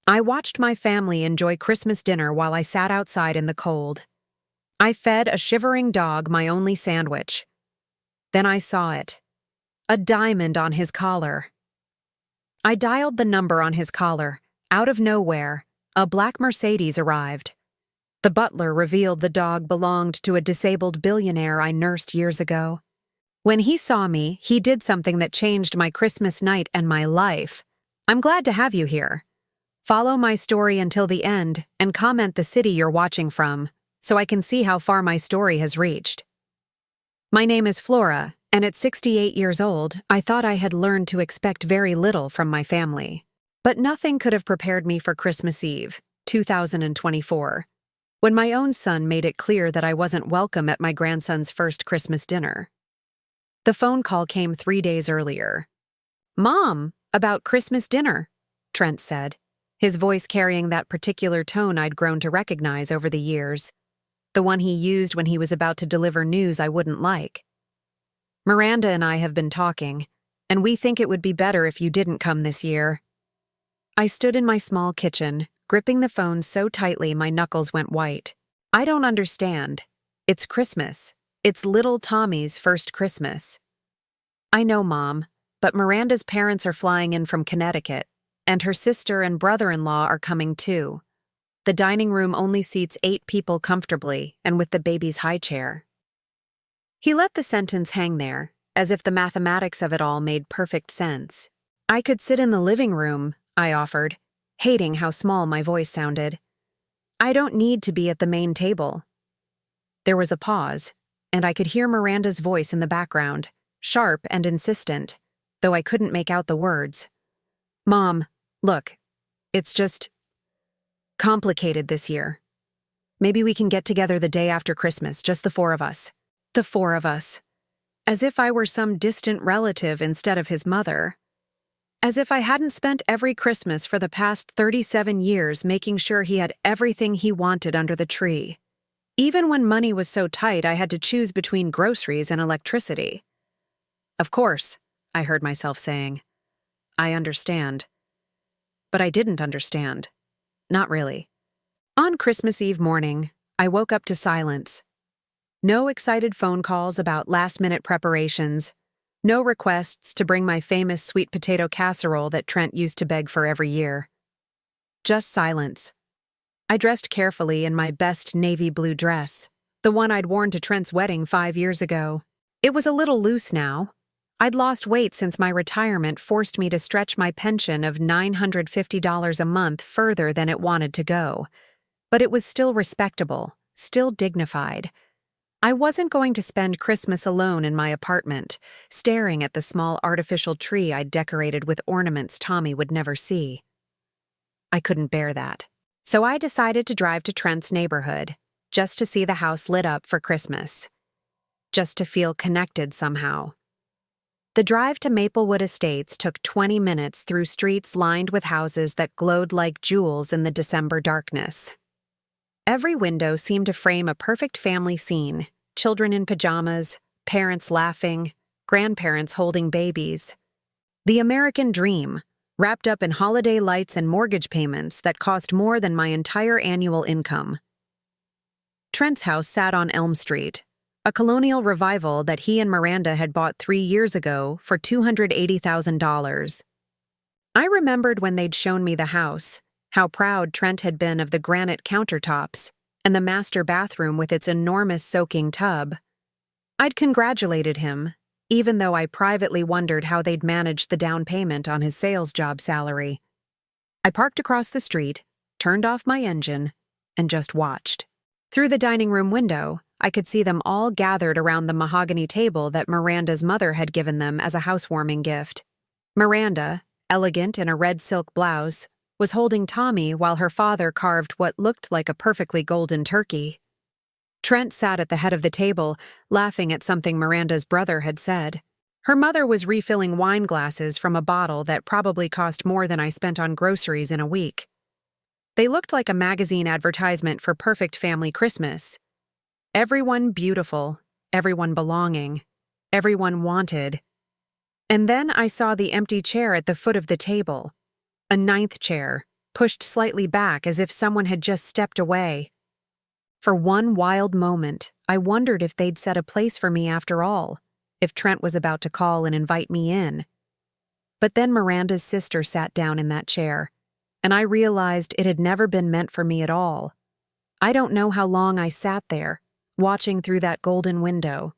I watched my family enjoy Christmas dinner while I sat outside in the cold. I fed a shivering dog my only sandwich. Then I saw it. A diamond on his collar. I dialed the number on his collar. Out of nowhere, a black Mercedes arrived. The butler revealed the dog belonged to a disabled billionaire I nursed years ago. When he saw me, he did something that changed my Christmas night and my life. I'm glad to have you here. Follow my story until the end and comment the city you're watching from, so I can see how far my story has reached. My name is Flora, and at 68 years old, I thought I had learned to expect very little from my family. But nothing could have prepared me for Christmas Eve, 2024, when my own son made it clear that I wasn't welcome at my grandson's first Christmas dinner. The phone call came 3 days earlier. "Mom, about Christmas dinner," Trent said, his voice carrying that particular tone I'd grown to recognize over the years, the one he used when he was about to deliver news I wouldn't like. "Miranda and I have been talking, and we think it would be better if you didn't come this year." I stood in my small kitchen, gripping the phone so tightly my knuckles went white. "I don't understand. It's Christmas. It's little Tommy's first Christmas." "I know, Mom, but Miranda's parents are flying in from Connecticut, and her sister and brother-in-law are coming too. The dining room only seats 8 people comfortably and with the baby's high chair." He let the sentence hang there, as if the mathematics of it all made perfect sense. "I could sit in the living room," I offered, hating how small my voice sounded. "I don't need to be at the main table." There was a pause, and I could hear Miranda's voice in the background, sharp and insistent, though I couldn't make out the words. "Mom, look, it's just complicated this year. Maybe we can get together the day after Christmas, just the 4 of us." The 4 of us. As if I were some distant relative instead of his mother. As if I hadn't spent every Christmas for the past 37 years making sure he had everything he wanted under the tree. Even when money was so tight I had to choose between groceries and electricity. "Of course," I heard myself saying. "I understand." But I didn't understand. Not really. On Christmas Eve morning, I woke up to silence. No excited phone calls about last-minute preparations. No requests to bring my famous sweet potato casserole that Trent used to beg for every year. Just silence. I dressed carefully in my best navy blue dress, the one I'd worn to Trent's wedding 5 years ago. It was a little loose now. I'd lost weight since my retirement forced me to stretch my pension of $950 a month further than it wanted to go. But it was still respectable, still dignified. I wasn't going to spend Christmas alone in my apartment, staring at the small artificial tree I'd decorated with ornaments Tommy would never see. I couldn't bear that. So I decided to drive to Trent's neighborhood, just to see the house lit up for Christmas. Just to feel connected somehow. The drive to Maplewood Estates took 20 minutes through streets lined with houses that glowed like jewels in the December darkness. Every window seemed to frame a perfect family scene, children in pajamas, parents laughing, grandparents holding babies. The American dream, wrapped up in holiday lights and mortgage payments that cost more than my entire annual income. Trent's house sat on Elm Street, a colonial revival that he and Miranda had bought 3 years ago for $280,000. I remembered when they'd shown me the house, how proud Trent had been of the granite countertops and the master bathroom with its enormous soaking tub. I'd congratulated him, even though I privately wondered how they'd managed the down payment on his sales job salary. I parked across the street, turned off my engine, and just watched. Through the dining room window, I could see them all gathered around the mahogany table that Miranda's mother had given them as a housewarming gift. Miranda, elegant in a red silk blouse, was holding Tommy while her father carved what looked like a perfectly golden turkey. Trent sat at the head of the table, laughing at something Miranda's brother had said. Her mother was refilling wine glasses from a bottle that probably cost more than I spent on groceries in a week. They looked like a magazine advertisement for perfect family Christmas. Everyone beautiful, everyone belonging, everyone wanted. And then I saw the empty chair at the foot of the table. A 9th chair, pushed slightly back as if someone had just stepped away. For one wild moment, I wondered if they'd set a place for me after all, if Trent was about to call and invite me in. But then Miranda's sister sat down in that chair, and I realized it had never been meant for me at all. I don't know how long I sat there, watching through that golden window.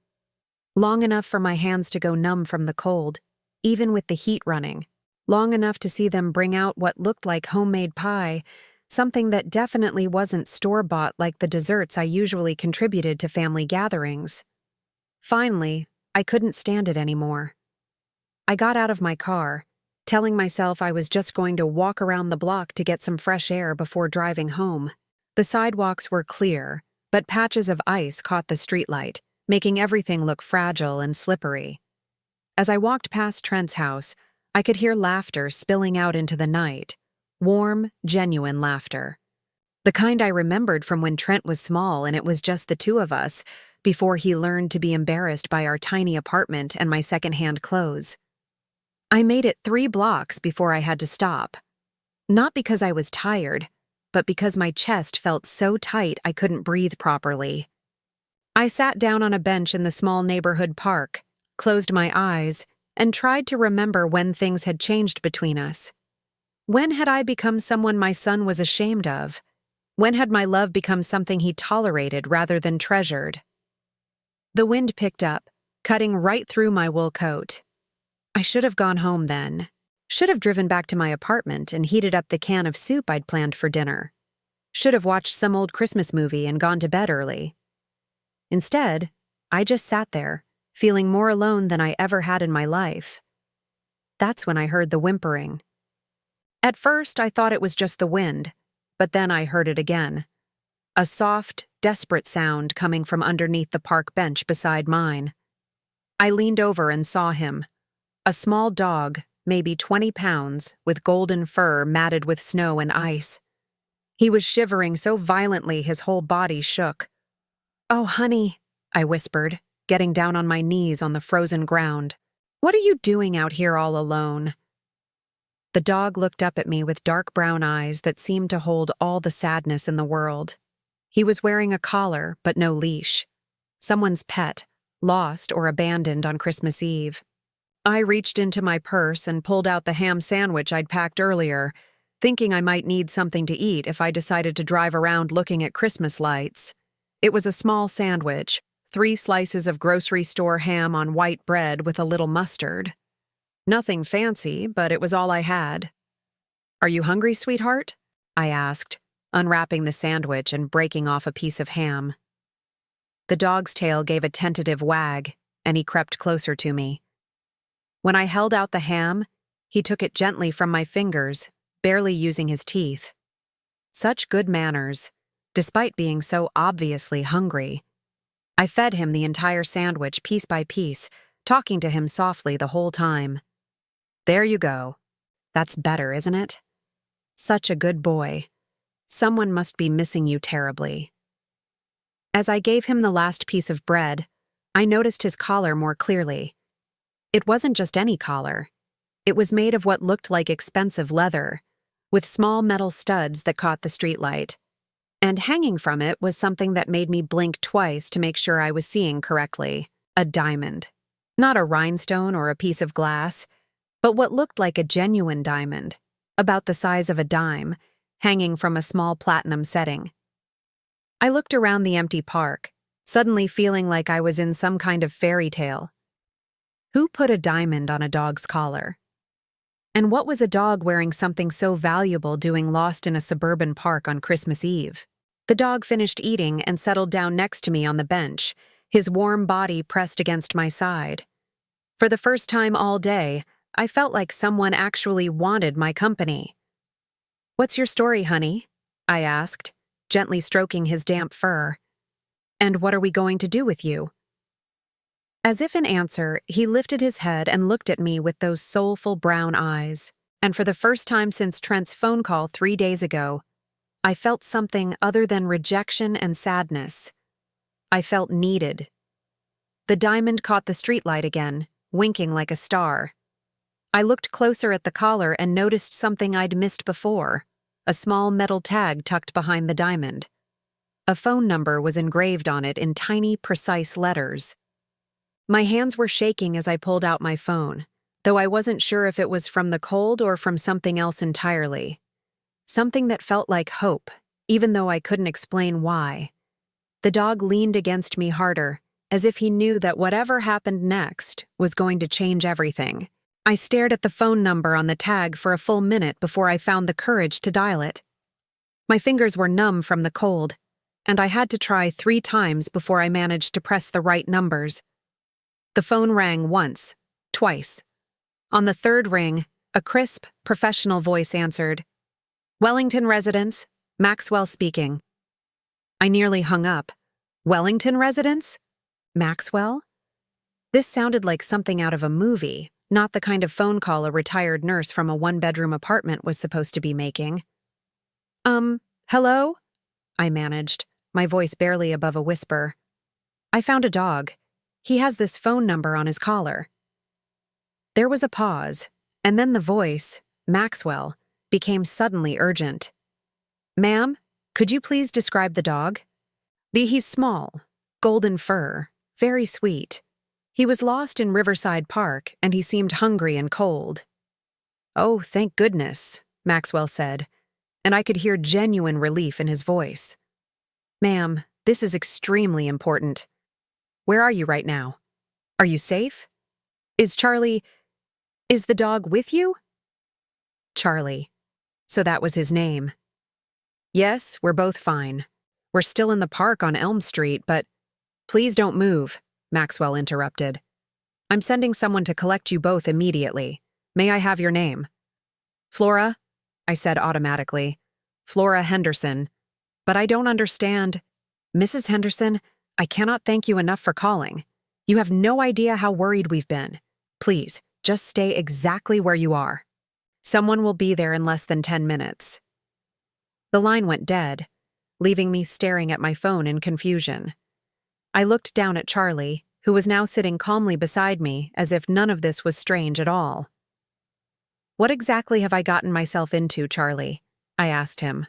Long enough for my hands to go numb from the cold, even with the heat running. Long enough to see them bring out what looked like homemade pie, something that definitely wasn't store-bought like the desserts I usually contributed to family gatherings. Finally, I couldn't stand it anymore. I got out of my car, telling myself I was just going to walk around the block to get some fresh air before driving home. The sidewalks were clear, but patches of ice caught the streetlight, making everything look fragile and slippery. As I walked past Trent's house, I could hear laughter spilling out into the night. Warm, genuine laughter. The kind I remembered from when Trent was small and it was just the two of us, before he learned to be embarrassed by our tiny apartment and my secondhand clothes. I made it 3 blocks before I had to stop. Not because I was tired, but because my chest felt so tight I couldn't breathe properly. I sat down on a bench in the small neighborhood park, closed my eyes, and tried to remember when things had changed between us. When had I become someone my son was ashamed of? When had my love become something he tolerated rather than treasured? The wind picked up, cutting right through my wool coat. I should have gone home then. Should have driven back to my apartment and heated up the can of soup I'd planned for dinner. Should have watched some old Christmas movie and gone to bed early. Instead, I just sat there, feeling more alone than I ever had in my life. That's when I heard the whimpering. At first, I thought it was just the wind, but then I heard it again. A soft, desperate sound coming from underneath the park bench beside mine. I leaned over and saw him. A small dog, maybe 20 pounds, with golden fur matted with snow and ice. He was shivering so violently his whole body shook. "Oh, honey," I whispered, getting down on my knees on the frozen ground. "What are you doing out here all alone?" The dog looked up at me with dark brown eyes that seemed to hold all the sadness in the world. He was wearing a collar, but no leash. Someone's pet, lost or abandoned on Christmas Eve. I reached into my purse and pulled out the ham sandwich I'd packed earlier, thinking I might need something to eat if I decided to drive around looking at Christmas lights. It was a small sandwich, 3 slices of grocery store ham on white bread with a little mustard. Nothing fancy, but it was all I had. "Are you hungry, sweetheart?" I asked, unwrapping the sandwich and breaking off a piece of ham. The dog's tail gave a tentative wag, and he crept closer to me. When I held out the ham, he took it gently from my fingers, barely using his teeth. Such good manners, despite being so obviously hungry. I fed him the entire sandwich piece by piece, talking to him softly the whole time. "There you go. That's better, isn't it? Such a good boy. Someone must be missing you terribly." As I gave him the last piece of bread, I noticed his collar more clearly. It wasn't just any collar. It was made of what looked like expensive leather, with small metal studs that caught the streetlight. And hanging from it was something that made me blink twice to make sure I was seeing correctly. A diamond. Not a rhinestone or a piece of glass, but what looked like a genuine diamond, about the size of a dime, hanging from a small platinum setting. I looked around the empty park, suddenly feeling like I was in some kind of fairy tale. Who put a diamond on a dog's collar? And what was a dog wearing something so valuable doing lost in a suburban park on Christmas Eve? The dog finished eating and settled down next to me on the bench, his warm body pressed against my side. For the first time all day, I felt like someone actually wanted my company. "What's your story, honey?" I asked, gently stroking his damp fur. "And what are we going to do with you?" As if in answer, he lifted his head and looked at me with those soulful brown eyes. And for the first time since Trent's phone call 3 days ago, I felt something other than rejection and sadness. I felt needed. The diamond caught the streetlight again, winking like a star. I looked closer at the collar and noticed something I'd missed before, a small metal tag tucked behind the diamond. A phone number was engraved on it in tiny, precise letters. My hands were shaking as I pulled out my phone, though I wasn't sure if it was from the cold or from something else entirely. Something that felt like hope, even though I couldn't explain why. The dog leaned against me harder, as if he knew that whatever happened next was going to change everything. I stared at the phone number on the tag for a full minute before I found the courage to dial it. My fingers were numb from the cold, and I had to try 3 times before I managed to press the right numbers. The phone rang once, twice. On the 3rd ring, a crisp, professional voice answered. "Wellington Residence, Maxwell speaking." I nearly hung up. Wellington Residence? Maxwell? This sounded like something out of a movie, not the kind of phone call a retired nurse from a 1-bedroom apartment was supposed to be making. Hello? I managed, my voice barely above a whisper. "I found a dog. He has this phone number on his collar." There was a pause, and then the voice, Maxwell, became suddenly urgent. "Ma'am, could you please describe the dog?" He's small, golden fur, very sweet. He was lost in Riverside Park, and he seemed hungry and cold." "Oh, thank goodness," Maxwell said, and I could hear genuine relief in his voice. "Ma'am, this is extremely important. Where are you right now? Are you safe? Is the dog with you?" Charlie. So that was his name. "Yes, we're both fine. We're still in the park on Elm Street, but—" "Please don't move," Maxwell interrupted. "I'm sending someone to collect you both immediately. May I have your name?" "Flora," I said automatically. "Flora Henderson. But I don't understand—" "Mrs. Henderson, I cannot thank you enough for calling. You have no idea how worried we've been. Please, just stay exactly where you are. Someone will be there in less than 10 minutes." The line went dead, leaving me staring at my phone in confusion. I looked down at Charlie, who was now sitting calmly beside me as if none of this was strange at all. "What exactly have I gotten myself into, Charlie?" I asked him.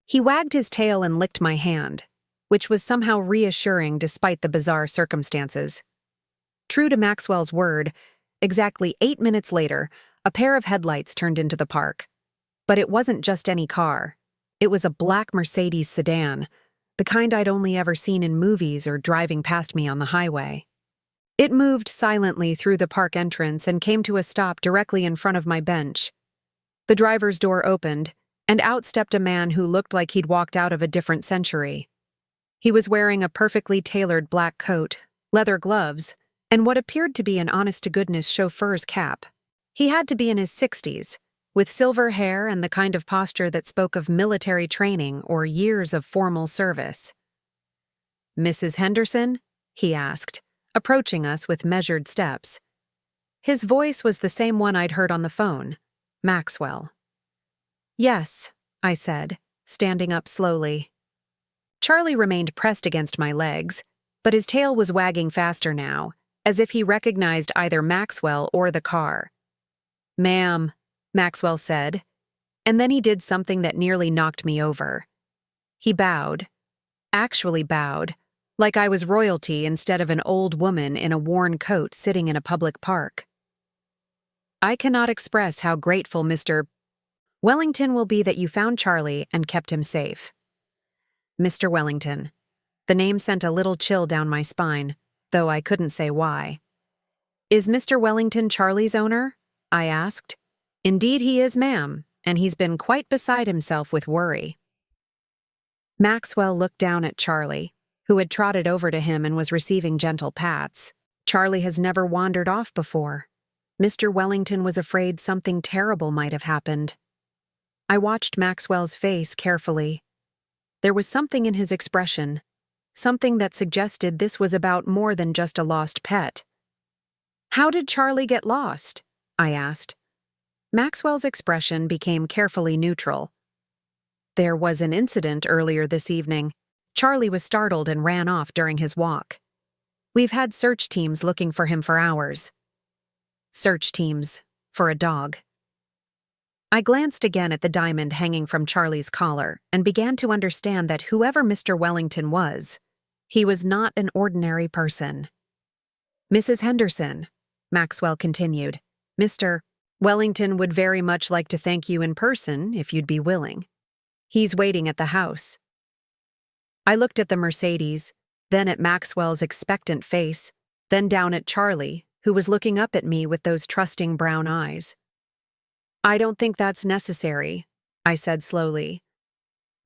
He wagged his tail and licked my hand, which was somehow reassuring despite the bizarre circumstances. True to Maxwell's word, exactly 8 minutes later, a pair of headlights turned into the park. But it wasn't just any car. It was a black Mercedes sedan, the kind I'd only ever seen in movies or driving past me on the highway. It moved silently through the park entrance and came to a stop directly in front of my bench. The driver's door opened, and out stepped a man who looked like he'd walked out of a different century. He was wearing a perfectly tailored black coat, leather gloves, and what appeared to be an honest-to-goodness chauffeur's cap. He had to be in his 60s, with silver hair and the kind of posture that spoke of military training or years of formal service. "Mrs. Henderson?" he asked, approaching us with measured steps. His voice was the same one I'd heard on the phone, Maxwell. "Yes," I said, standing up slowly. Charlie remained pressed against my legs, but his tail was wagging faster now, as if he recognized either Maxwell or the car. "Ma'am," Maxwell said, and then he did something that nearly knocked me over. He bowed, actually bowed, like I was royalty instead of an old woman in a worn coat sitting in a public park. "I cannot express how grateful Mr. Wellington will be that you found Charlie and kept him safe." Mr. Wellington. The name sent a little chill down my spine, though I couldn't say why. "Is Mr. Wellington Charlie's owner?" I asked. "Indeed he is, ma'am, and he's been quite beside himself with worry." Maxwell looked down at Charlie, who had trotted over to him and was receiving gentle pats. Charlie has never wandered off before. Mr. Wellington was afraid something terrible might have happened. I watched Maxwell's face carefully. There was something in his expression, something that suggested this was about more than just a lost pet. "How did Charlie get lost?" I asked. Maxwell's expression became carefully neutral. "There was an incident earlier this evening. Charlie was startled and ran off during his walk. We've had search teams looking for him for hours." Search teams for a dog. I glanced again at the diamond hanging from Charlie's collar and began to understand that whoever Mr. Wellington was, he was not an ordinary person. Mrs. Henderson, Maxwell continued, Mr. Wellington would very much like to thank you in person if you'd be willing. He's waiting at the house. I looked at the Mercedes, then at Maxwell's expectant face, then down at Charlie, who was looking up at me with those trusting brown eyes. I don't think that's necessary, I said slowly.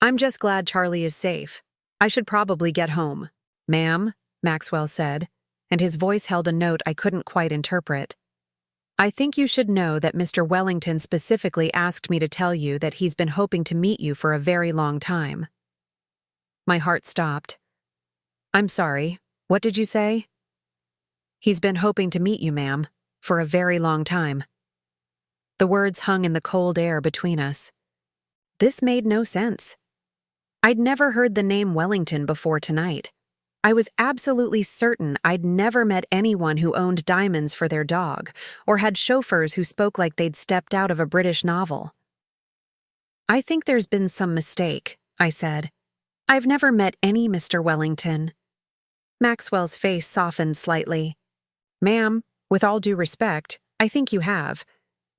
I'm just glad Charlie is safe. I should probably get home. Ma'am, Maxwell said, and his voice held a note I couldn't quite interpret. I think you should know that Mr. Wellington specifically asked me to tell you that he's been hoping to meet you for a very long time. My heart stopped. I'm sorry, what did you say? He's been hoping to meet you, ma'am, for a very long time. The words hung in the cold air between us. This made no sense. I'd never heard the name Wellington before tonight. I was absolutely certain I'd never met anyone who owned diamonds for their dog, or had chauffeurs who spoke like they'd stepped out of a British novel. I think there's been some mistake, I said. I've never met any Mr. Wellington. Maxwell's face softened slightly. Ma'am, with all due respect, I think you have,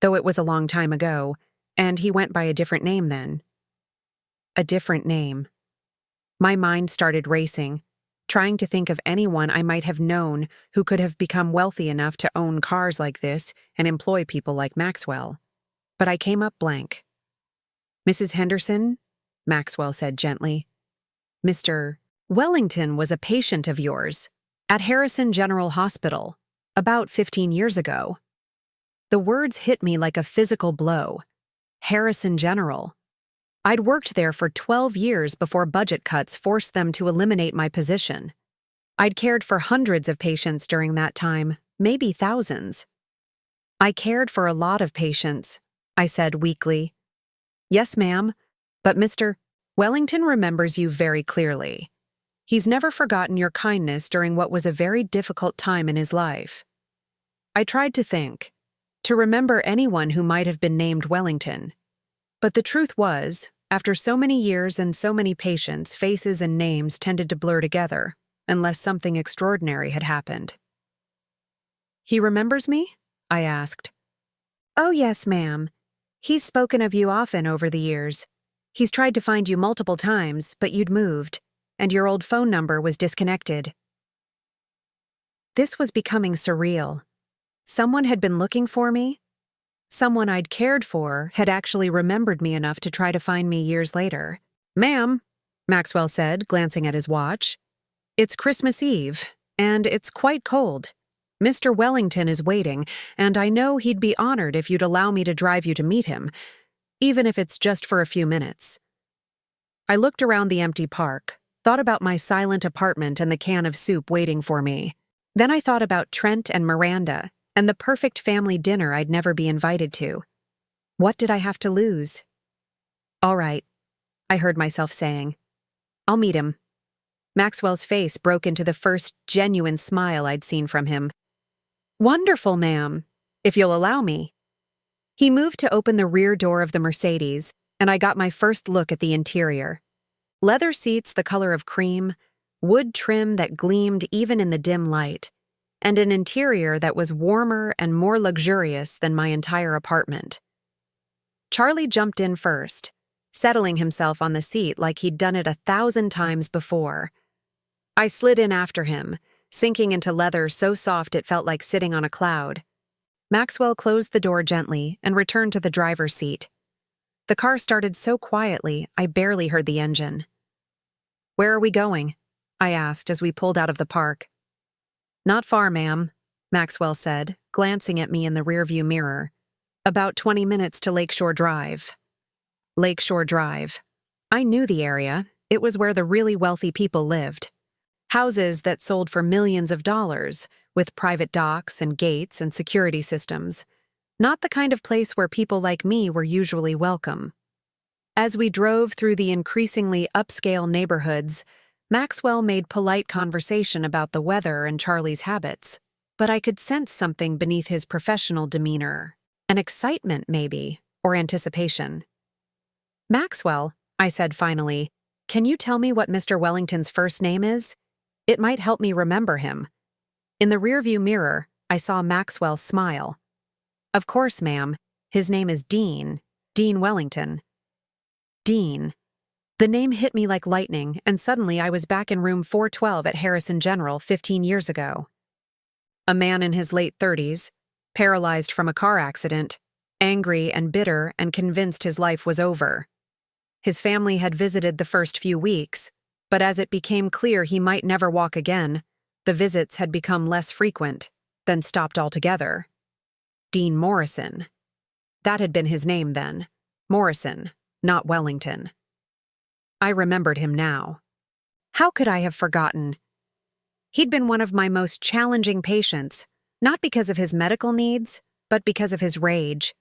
though it was a long time ago, and he went by a different name then. A different name. My mind started racing, trying to think of anyone I might have known who could have become wealthy enough to own cars like this and employ people like Maxwell. But I came up blank. Mrs. Henderson, Maxwell said gently. Mr. Wellington was a patient of yours at Harrison General Hospital about 15 years ago. The words hit me like a physical blow. Harrison General. I'd worked there for 12 years before budget cuts forced them to eliminate my position. I'd cared for hundreds of patients during that time, maybe thousands. I cared for a lot of patients, I said weakly. Yes, ma'am, but Mr. Wellington remembers you very clearly. He's never forgotten your kindness during what was a very difficult time in his life. I tried to think, to remember anyone who might have been named Wellington. But the truth was, after so many years and so many patients, faces and names tended to blur together, unless something extraordinary had happened. He remembers me? I asked. Oh, yes, ma'am. He's spoken of you often over the years. He's tried to find you multiple times, but you'd moved, and your old phone number was disconnected. This was becoming surreal. Someone had been looking for me? Someone I'd cared for had actually remembered me enough to try to find me years later. Ma'am, Maxwell said, glancing at his watch. It's Christmas Eve, and it's quite cold. Mr. Wellington is waiting, and I know he'd be honored if you'd allow me to drive you to meet him, even if it's just for a few minutes. I looked around the empty park, thought about my silent apartment and the can of soup waiting for me. Then I thought about Trent and Miranda, and the perfect family dinner I'd never be invited to. What did I have to lose? All right, I heard myself saying. I'll meet him. Maxwell's face broke into the first genuine smile I'd seen from him. Wonderful, ma'am, if you'll allow me. He moved to open the rear door of the Mercedes, and I got my first look at the interior. Leather seats the color of cream, wood trim that gleamed even in the dim light, and an interior that was warmer and more luxurious than my entire apartment. Charlie jumped in first, settling himself on the seat like he'd done it 1,000 times before. I slid in after him, sinking into leather so soft it felt like sitting on a cloud. Maxwell closed the door gently and returned to the driver's seat. The car started so quietly, I barely heard the engine. Where are we going? I asked as we pulled out of the park. Not far, ma'am, Maxwell said, glancing at me in the rearview mirror. About 20 minutes to Lakeshore Drive. Lakeshore Drive. I knew the area. It was where the really wealthy people lived. Houses that sold for millions of dollars, with private docks and gates and security systems. Not the kind of place where people like me were usually welcome. As we drove through the increasingly upscale neighborhoods, Maxwell made polite conversation about the weather and Charlie's habits, but I could sense something beneath his professional demeanor. An excitement, maybe, or anticipation. "Maxwell," I said finally, "can you tell me what Mr. Wellington's first name is? It might help me remember him." In the rearview mirror, I saw Maxwell smile. "Of course, ma'am. His name is Dean Wellington." Dean. The name hit me like lightning, and suddenly I was back in room 412 at Harrison General 15 years ago. A man in his late 30s, paralyzed from a car accident, angry and bitter and convinced his life was over. His family had visited the first few weeks, but as it became clear he might never walk again, the visits had become less frequent, then stopped altogether. Dean Morrison. That had been his name then. Morrison, not Wellington. I remembered him now. How could I have forgotten? He'd been one of my most challenging patients, not because of his medical needs, but because of his rage.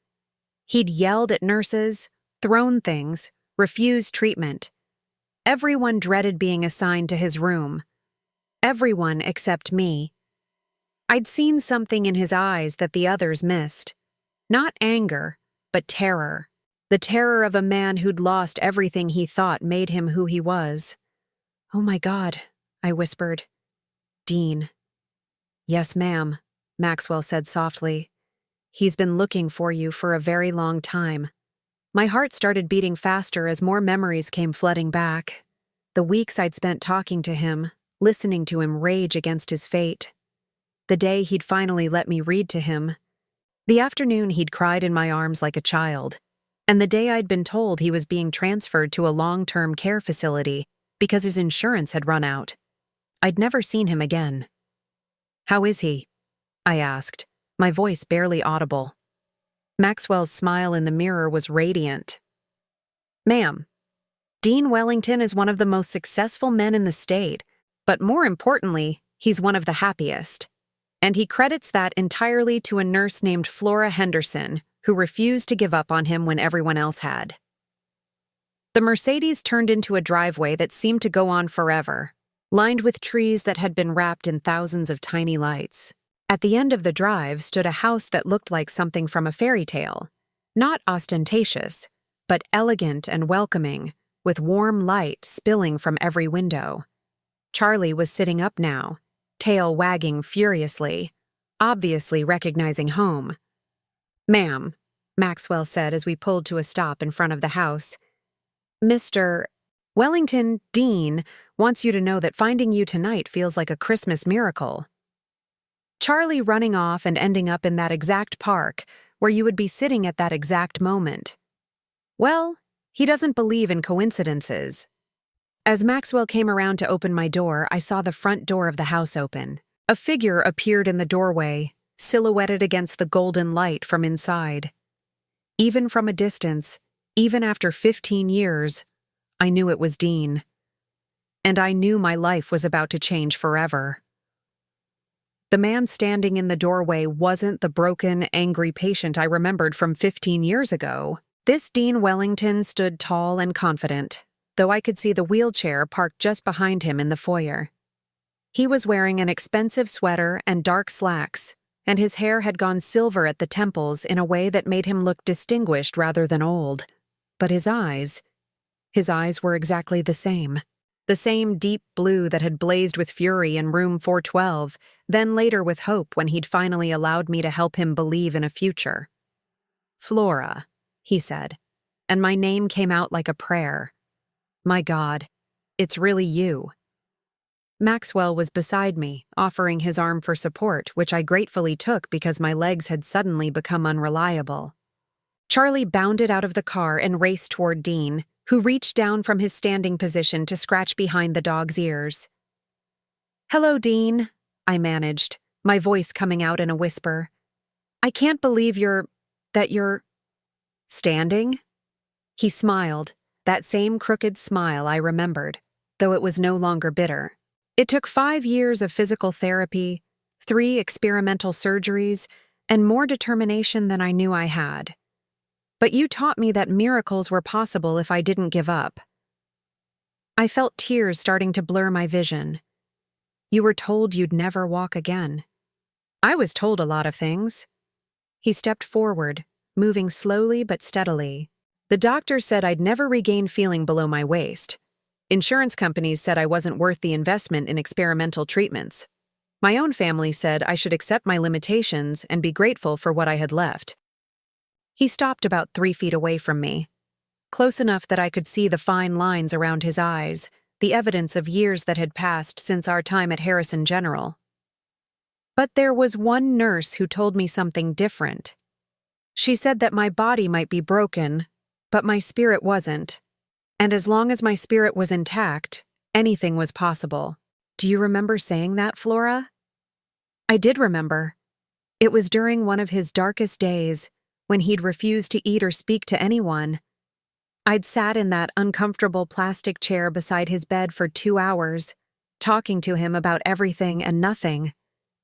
He'd yelled at nurses, thrown things, refused treatment. Everyone dreaded being assigned to his room. Everyone except me. I'd seen something in his eyes that the others missed. Not anger, but terror. The terror of a man who'd lost everything he thought made him who he was. "Oh my God," I whispered. "Dean." "Yes, ma'am," Maxwell said softly. "He's been looking for you for a very long time." My heart started beating faster as more memories came flooding back. The weeks I'd spent talking to him, listening to him rage against his fate. The day he'd finally let me read to him. The afternoon he'd cried in my arms like a child. And the day I'd been told he was being transferred to a long-term care facility because his insurance had run out. I'd never seen him again. "How is he?" I asked, my voice barely audible. Maxwell's smile in the mirror was radiant. "Ma'am, Dean Wellington is one of the most successful men in the state, but more importantly, he's one of the happiest. And he credits that entirely to a nurse named Flora Henderson, who refused to give up on him when everyone else had." The Mercedes turned into a driveway that seemed to go on forever, lined with trees that had been wrapped in thousands of tiny lights. At the end of the drive stood a house that looked like something from a fairy tale. Not ostentatious, but elegant and welcoming, with warm light spilling from every window. Charlie was sitting up now, tail wagging furiously, obviously recognizing home. "Ma'am," Maxwell said as we pulled to a stop in front of the house, "Mr. Wellington, Dean, wants you to know that finding you tonight feels like a Christmas miracle." Charlie running off and ending up in that exact park where you would be sitting at that exact moment. Well, he doesn't believe in coincidences. As Maxwell came around to open my door, I saw the front door of the house open. A figure appeared in the doorway, silhouetted against the golden light from inside. Even from a distance, even after 15 years, I knew it was Dean. And I knew my life was about to change forever. The man standing in the doorway wasn't the broken, angry patient I remembered from 15 years ago. This Dean Wellington stood tall and confident, though I could see the wheelchair parked just behind him in the foyer. He was wearing an expensive sweater and dark slacks, and his hair had gone silver at the temples in a way that made him look distinguished rather than old. But his eyes were exactly the same deep blue that had blazed with fury in room 412, then later with hope when he'd finally allowed me to help him believe in a future. "Flora," he said, and my name came out like a prayer. "My God, it's really you." Maxwell was beside me, offering his arm for support, which I gratefully took because my legs had suddenly become unreliable. Charlie bounded out of the car and raced toward Dean, who reached down from his standing position to scratch behind the dog's ears. "Hello, Dean," I managed, my voice coming out in a whisper. "I can't believe you're standing?" He smiled, that same crooked smile I remembered, though it was no longer bitter. It took 5 years of physical therapy, 3 experimental surgeries, and more determination than I knew I had. But you taught me that miracles were possible if I didn't give up. I felt tears starting to blur my vision. You were told you'd never walk again. I was told a lot of things. He stepped forward, moving slowly but steadily. The doctor said I'd never regain feeling below my waist. Insurance companies said I wasn't worth the investment in experimental treatments. My own family said I should accept my limitations and be grateful for what I had left. He stopped about 3 feet away from me, close enough that I could see the fine lines around his eyes, the evidence of years that had passed since our time at Harrison General. But there was one nurse who told me something different. She said that my body might be broken, but my spirit wasn't. And as long as my spirit was intact, anything was possible. Do you remember saying that, Flora? I did remember. It was during one of his darkest days, when he'd refused to eat or speak to anyone. I'd sat in that uncomfortable plastic chair beside his bed for 2 hours, talking to him about everything and nothing,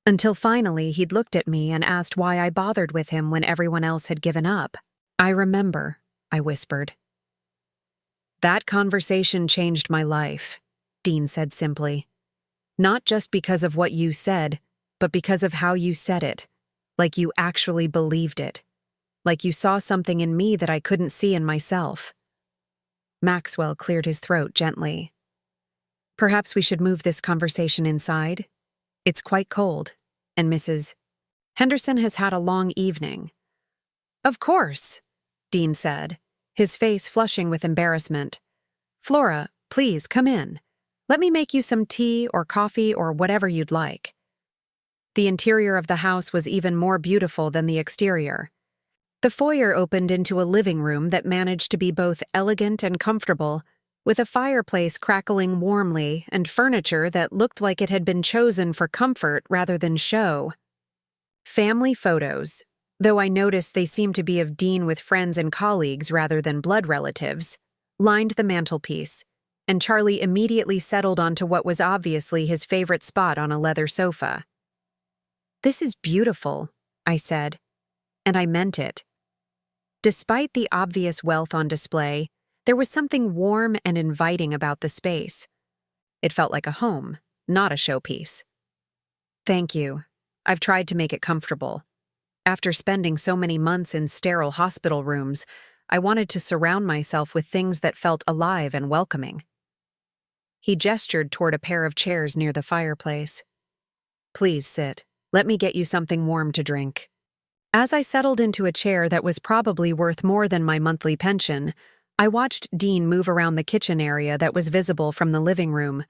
until finally he'd looked at me and asked why I bothered with him when everyone else had given up. I remember, I whispered. That conversation changed my life, Dean said simply. Not just because of what you said, but because of how you said it, like you actually believed it, like you saw something in me that I couldn't see in myself. Maxwell cleared his throat gently. Perhaps we should move this conversation inside. It's quite cold, and Mrs. Henderson has had a long evening. Of course, Dean said, his face flushing with embarrassment. Flora, please come in. Let me make you some tea or coffee or whatever you'd like. The interior of the house was even more beautiful than the exterior. The foyer opened into a living room that managed to be both elegant and comfortable, with a fireplace crackling warmly and furniture that looked like it had been chosen for comfort rather than show. Family photos, though I noticed they seemed to be of Dean with friends and colleagues rather than blood relatives, lined the mantelpiece, and Charlie immediately settled onto what was obviously his favorite spot on a leather sofa. This is beautiful, I said, and I meant it. Despite the obvious wealth on display, there was something warm and inviting about the space. It felt like a home, not a showpiece. Thank you. I've tried to make it comfortable. After spending so many months in sterile hospital rooms, I wanted to surround myself with things that felt alive and welcoming. He gestured toward a pair of chairs near the fireplace. Please sit. Let me get you something warm to drink. As I settled into a chair that was probably worth more than my monthly pension, I watched Dean move around the kitchen area that was visible from the living room.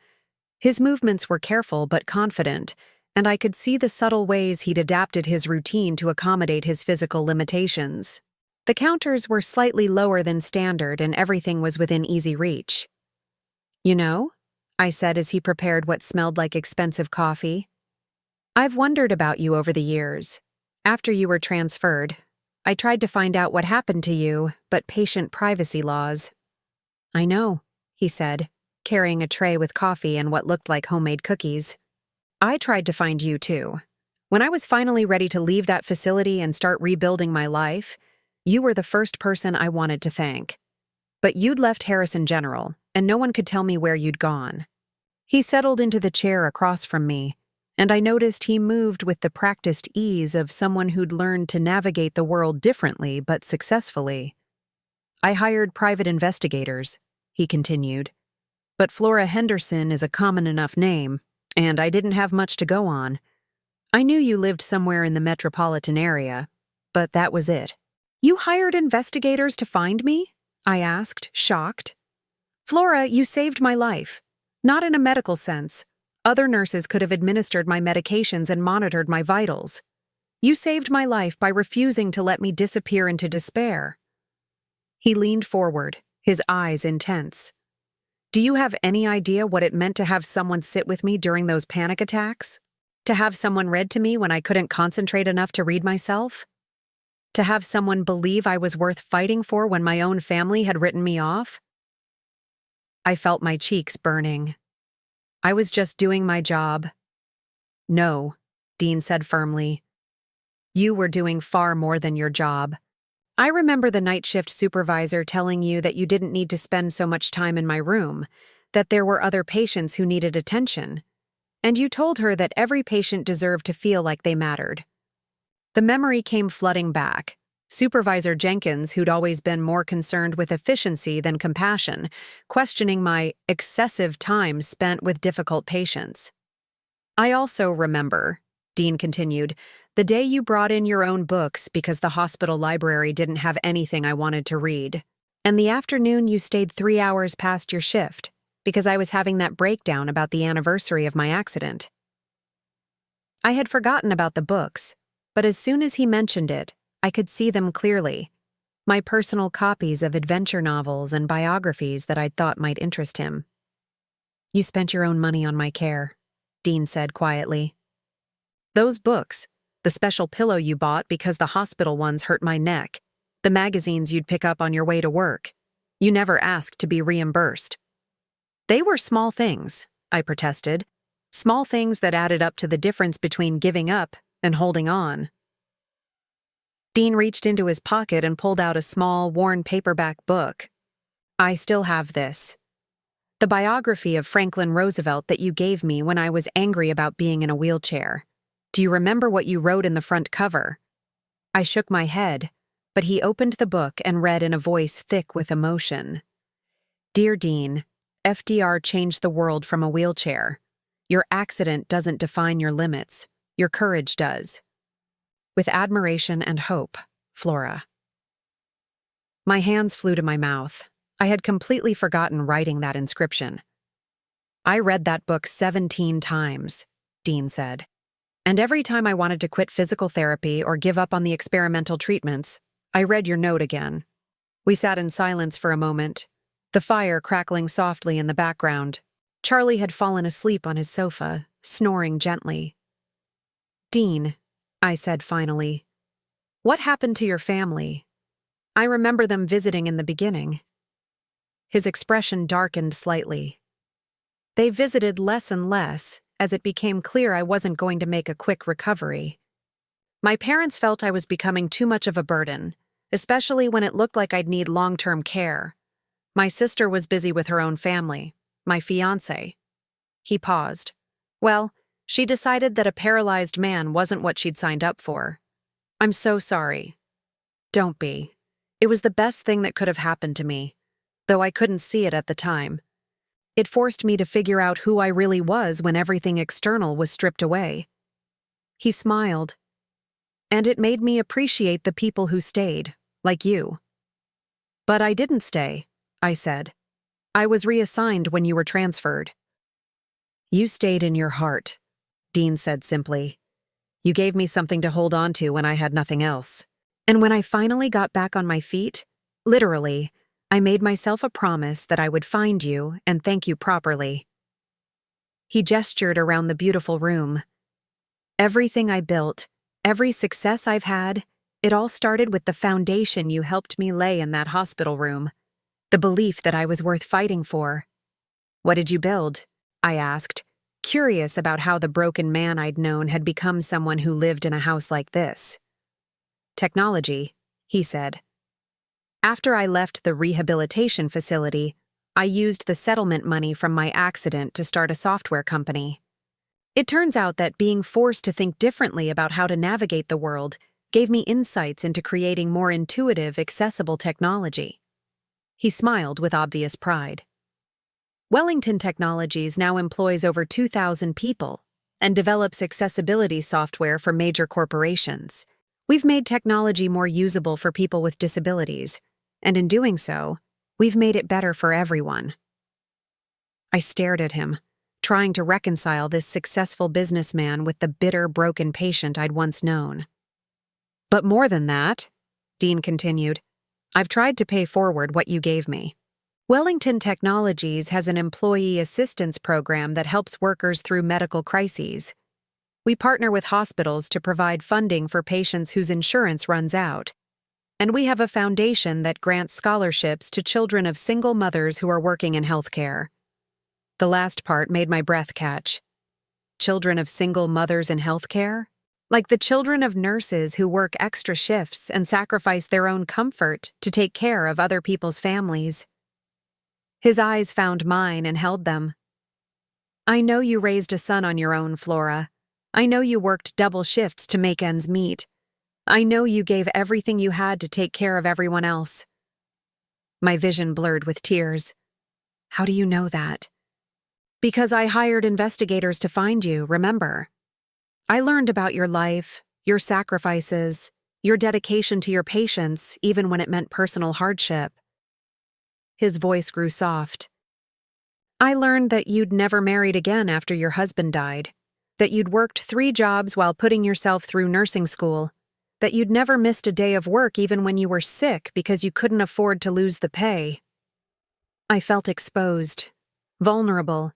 His movements were careful but confident, and I could see the subtle ways he'd adapted his routine to accommodate his physical limitations. The counters were slightly lower than standard and everything was within easy reach. You know, I said as he prepared what smelled like expensive coffee, I've wondered about you over the years. After you were transferred, I tried to find out what happened to you, but patient privacy laws. I know, he said, carrying a tray with coffee and what looked like homemade cookies. I tried to find you too. When I was finally ready to leave that facility and start rebuilding my life, you were the first person I wanted to thank. But you'd left Harrison General, and no one could tell me where you'd gone. He settled into the chair across from me, and I noticed he moved with the practiced ease of someone who'd learned to navigate the world differently but successfully. I hired private investigators, he continued. But Flora Henderson is a common enough name, and I didn't have much to go on. I knew you lived somewhere in the metropolitan area, but that was it. You hired investigators to find me? I asked, shocked. Flora, you saved my life. Not in a medical sense. Other nurses could have administered my medications and monitored my vitals. You saved my life by refusing to let me disappear into despair. He leaned forward, his eyes intense. Do you have any idea what it meant to have someone sit with me during those panic attacks? To have someone read to me when I couldn't concentrate enough to read myself? To have someone believe I was worth fighting for when my own family had written me off? I felt my cheeks burning. I was just doing my job. No, Dean said firmly. You were doing far more than your job. I remember the night shift supervisor telling you that you didn't need to spend so much time in my room, that there were other patients who needed attention, and you told her that every patient deserved to feel like they mattered. The memory came flooding back, Supervisor Jenkins, who'd always been more concerned with efficiency than compassion, questioning my excessive time spent with difficult patients. I also remember, Dean continued, the day you brought in your own books because the hospital library didn't have anything I wanted to read, and the afternoon you stayed 3 hours past your shift because I was having that breakdown about the anniversary of my accident. I had forgotten about the books, but as soon as he mentioned it, I could see them clearly. My personal copies of adventure novels and biographies that I'd thought might interest him. You spent your own money on my care, Dean said quietly. Those books, the special pillow you bought because the hospital ones hurt my neck, the magazines you'd pick up on your way to work. You never asked to be reimbursed. They were small things, I protested. Small things that added up to the difference between giving up and holding on. Dean reached into his pocket and pulled out a small, worn paperback book. I still have this. The biography of Franklin Roosevelt that you gave me when I was angry about being in a wheelchair. Do you remember what you wrote in the front cover? I shook my head, but he opened the book and read in a voice thick with emotion. Dear Dean, FDR changed the world from a wheelchair. Your accident doesn't define your limits. Your courage does. With admiration and hope, Flora. My hands flew to my mouth. I had completely forgotten writing that inscription. I read that book 17 times, Dean said. And every time I wanted to quit physical therapy or give up on the experimental treatments, I read your note again. We sat in silence for a moment, the fire crackling softly in the background. Charlie had fallen asleep on his sofa, snoring gently. Dean, I said finally, what happened to your family? I remember them visiting in the beginning. His expression darkened slightly. They visited less and less as it became clear I wasn't going to make a quick recovery. My parents felt I was becoming too much of a burden, especially when it looked like I'd need long-term care. My sister was busy with her own family, my fiancé. He paused. Well, she decided that a paralyzed man wasn't what she'd signed up for. I'm so sorry. Don't be. It was the best thing that could have happened to me, though I couldn't see it at the time. It forced me to figure out who I really was when everything external was stripped away. He smiled. And it made me appreciate the people who stayed, like you. But I didn't stay, I said. I was reassigned when you were transferred. You stayed in your heart, Dean said simply. You gave me something to hold on to when I had nothing else. And when I finally got back on my feet, literally, I made myself a promise that I would find you and thank you properly. He gestured around the beautiful room. Everything I built, every success I've had, it all started with the foundation you helped me lay in that hospital room. The belief that I was worth fighting for. What did you build? I asked, curious about how the broken man I'd known had become someone who lived in a house like this. Technology, he said. After I left the rehabilitation facility, I used the settlement money from my accident to start a software company. It turns out that being forced to think differently about how to navigate the world gave me insights into creating more intuitive, accessible technology. He smiled with obvious pride. Wellington Technologies now employs over 2,000 people and develops accessibility software for major corporations. We've made technology more usable for people with disabilities, and in doing so, we've made it better for everyone. I stared at him, trying to reconcile this successful businessman with the bitter, broken patient I'd once known. But more than that, Dean continued, I've tried to pay forward what you gave me. Wellington Technologies has an employee assistance program that helps workers through medical crises. We partner with hospitals to provide funding for patients whose insurance runs out. And we have a foundation that grants scholarships to children of single mothers who are working in healthcare. The last part made my breath catch. Children of single mothers in healthcare? Like the children of nurses who work extra shifts and sacrifice their own comfort to take care of other people's families. His eyes found mine and held them. I know you raised a son on your own, Flora. I know you worked double shifts to make ends meet. I know you gave everything you had to take care of everyone else. My vision blurred with tears. How do you know that? Because I hired investigators to find you, remember? I learned about your life, your sacrifices, your dedication to your patients, even when it meant personal hardship. His voice grew soft. I learned that you'd never married again after your husband died, that you'd worked 3 jobs while putting yourself through nursing school, that you'd never missed a day of work even when you were sick because you couldn't afford to lose the pay. I felt exposed, vulnerable,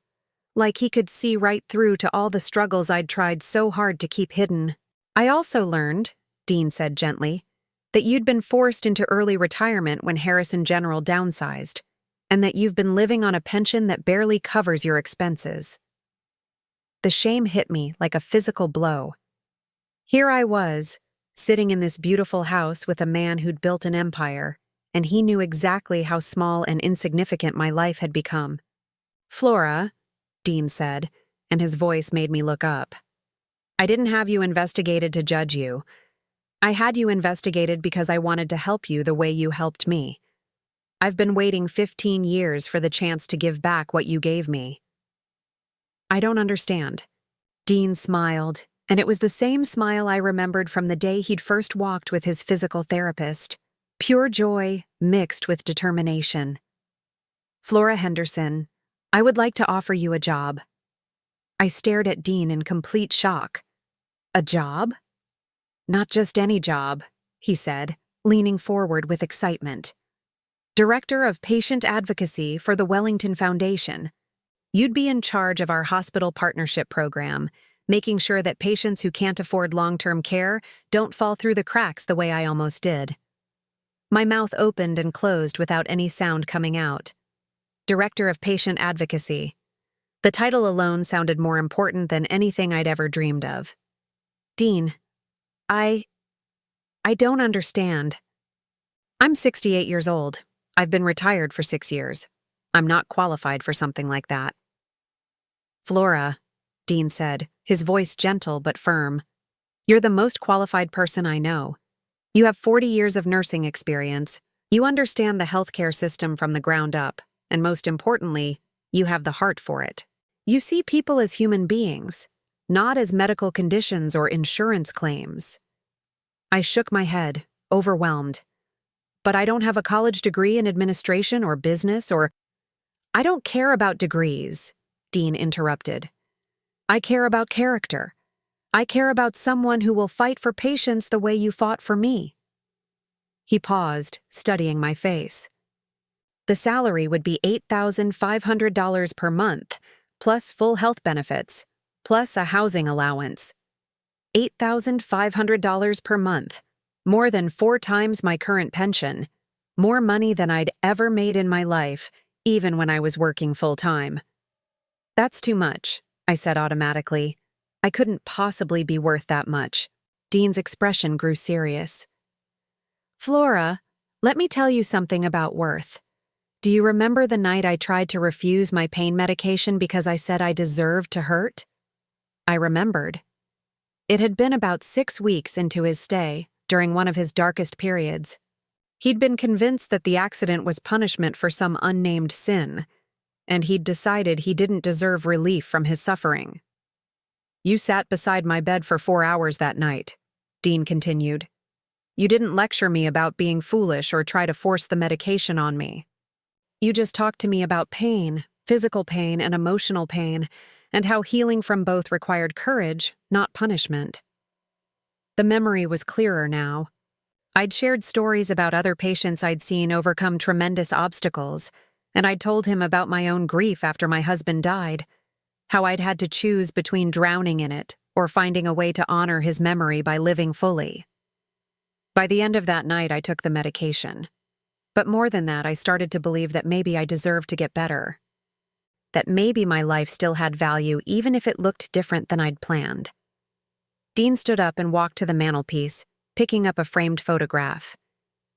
like he could see right through to all the struggles I'd tried so hard to keep hidden. I also learned, Dean said gently, that you'd been forced into early retirement when Harrison General downsized, and that you've been living on a pension that barely covers your expenses. The shame hit me like a physical blow. Here I was, sitting in this beautiful house with a man who'd built an empire, and he knew exactly how small and insignificant my life had become. Flora, Dean said, and his voice made me look up. I didn't have you investigated to judge you. I had you investigated because I wanted to help you the way you helped me. I've been waiting 15 years for the chance to give back what you gave me. I don't understand. Dean smiled, and it was the same smile I remembered from the day he'd first walked with his physical therapist. Pure joy mixed with determination. Flora Henderson, I would like to offer you a job. I stared at Dean in complete shock. A job? Not just any job, he said, leaning forward with excitement. Director of Patient Advocacy for the Wellington Foundation. You'd be in charge of our hospital partnership program, making sure that patients who can't afford long-term care don't fall through the cracks the way I almost did. My mouth opened and closed without any sound coming out. Director of Patient Advocacy. The title alone sounded more important than anything I'd ever dreamed of. Dean, I don't understand. I'm 68 years old. I've been retired for 6 years. I'm not qualified for something like that. Flora, Dean said, his voice gentle but firm. You're the most qualified person I know. You have 40 years of nursing experience. You understand the healthcare system from the ground up, and most importantly, you have the heart for it. You see people as human beings, not as medical conditions or insurance claims. I shook my head, overwhelmed. But I don't have a college degree in administration or business or— I don't care about degrees, Dean interrupted. I care about character. I care about someone who will fight for patients the way you fought for me. He paused, studying my face. The salary would be $8,500 per month, plus full health benefits, plus a housing allowance. $8,500 per month, more than 4 times my current pension, more money than I'd ever made in my life, even when I was working full-time. That's too much, I said automatically. I couldn't possibly be worth that much. Dean's expression grew serious. Flora, let me tell you something about worth. Do you remember the night I tried to refuse my pain medication because I said I deserved to hurt? I remembered. It had been about 6 weeks into his stay, during one of his darkest periods. He'd been convinced that the accident was punishment for some unnamed sin, and he'd decided he didn't deserve relief from his suffering. You sat beside my bed for 4 hours that night, Dean continued. You didn't lecture me about being foolish or try to force the medication on me. You just talked to me about pain, physical pain and emotional pain, and how healing from both required courage, not punishment. The memory was clearer now. I'd shared stories about other patients I'd seen overcome tremendous obstacles, and I'd told him about my own grief after my husband died, how I'd had to choose between drowning in it or finding a way to honor his memory by living fully. By the end of that night, I took the medication. But more than that, I started to believe that maybe I deserved to get better. That maybe my life still had value even if it looked different than I'd planned. Dean stood up and walked to the mantelpiece, picking up a framed photograph.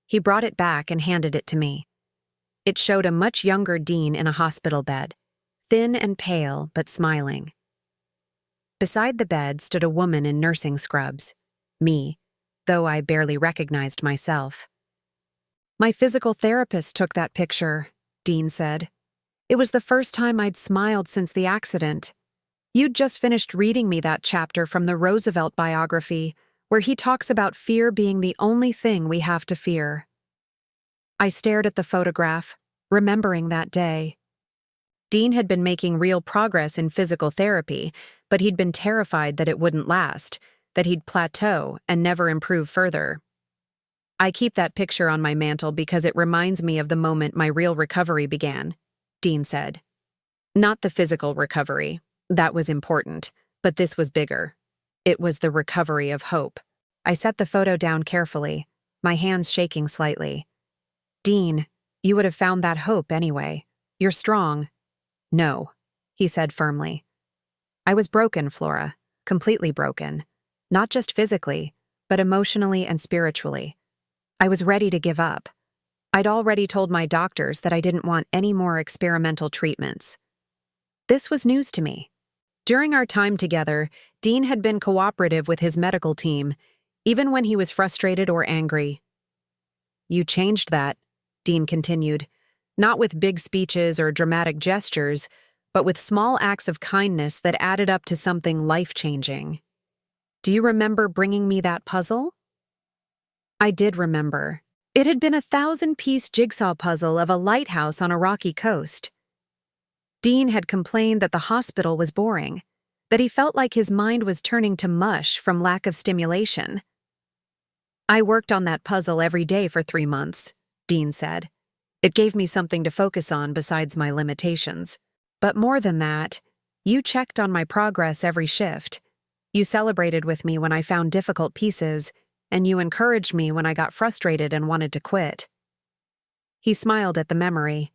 He brought it back and handed it to me. It showed a much younger Dean in a hospital bed, thin and pale but smiling. Beside the bed stood a woman in nursing scrubs, me, though I barely recognized myself. My physical therapist took that picture, Dean said. It was the first time I'd smiled since the accident. You'd just finished reading me that chapter from the Roosevelt biography, where he talks about fear being the only thing we have to fear. I stared at the photograph, remembering that day. Dean had been making real progress in physical therapy, but he'd been terrified that it wouldn't last, that he'd plateau and never improve further. I keep that picture on my mantle because it reminds me of the moment my real recovery began, Dean said. Not the physical recovery. That was important, but this was bigger. It was the recovery of hope. I set the photo down carefully, my hands shaking slightly. Dean, you would have found that hope anyway. You're strong. No, he said firmly. I was broken, Flora, completely broken. Not just physically, but emotionally and spiritually. I was ready to give up. I'd already told my doctors that I didn't want any more experimental treatments. This was news to me. During our time together, Dean had been cooperative with his medical team, even when he was frustrated or angry. You changed that, Dean continued, not with big speeches or dramatic gestures, but with small acts of kindness that added up to something life-changing. Do you remember bringing me that puzzle? I did remember. It had been a 1,000-piece jigsaw puzzle of a lighthouse on a rocky coast. Dean had complained that the hospital was boring, that he felt like his mind was turning to mush from lack of stimulation. I worked on that puzzle every day for 3 months, Dean said. It gave me something to focus on besides my limitations. But more than that, you checked on my progress every shift. You celebrated with me when I found difficult pieces, and you encouraged me when I got frustrated and wanted to quit. He smiled at the memory.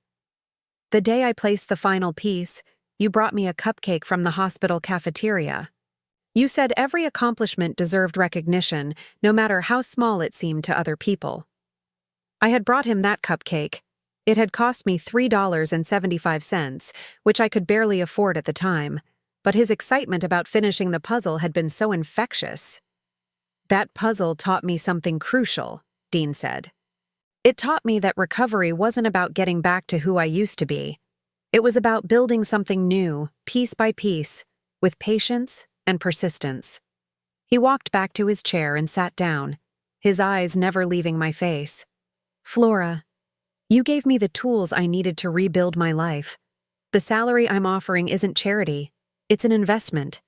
The day I placed the final piece, you brought me a cupcake from the hospital cafeteria. You said every accomplishment deserved recognition, no matter how small it seemed to other people. I had brought him that cupcake. It had cost me $3.75, which I could barely afford at the time, but his excitement about finishing the puzzle had been so infectious. That puzzle taught me something crucial, Dean said. It taught me that recovery wasn't about getting back to who I used to be. It was about building something new, piece by piece, with patience and persistence. He walked back to his chair and sat down, his eyes never leaving my face. Flora, you gave me the tools I needed to rebuild my life. The salary I'm offering isn't charity. It's an investment.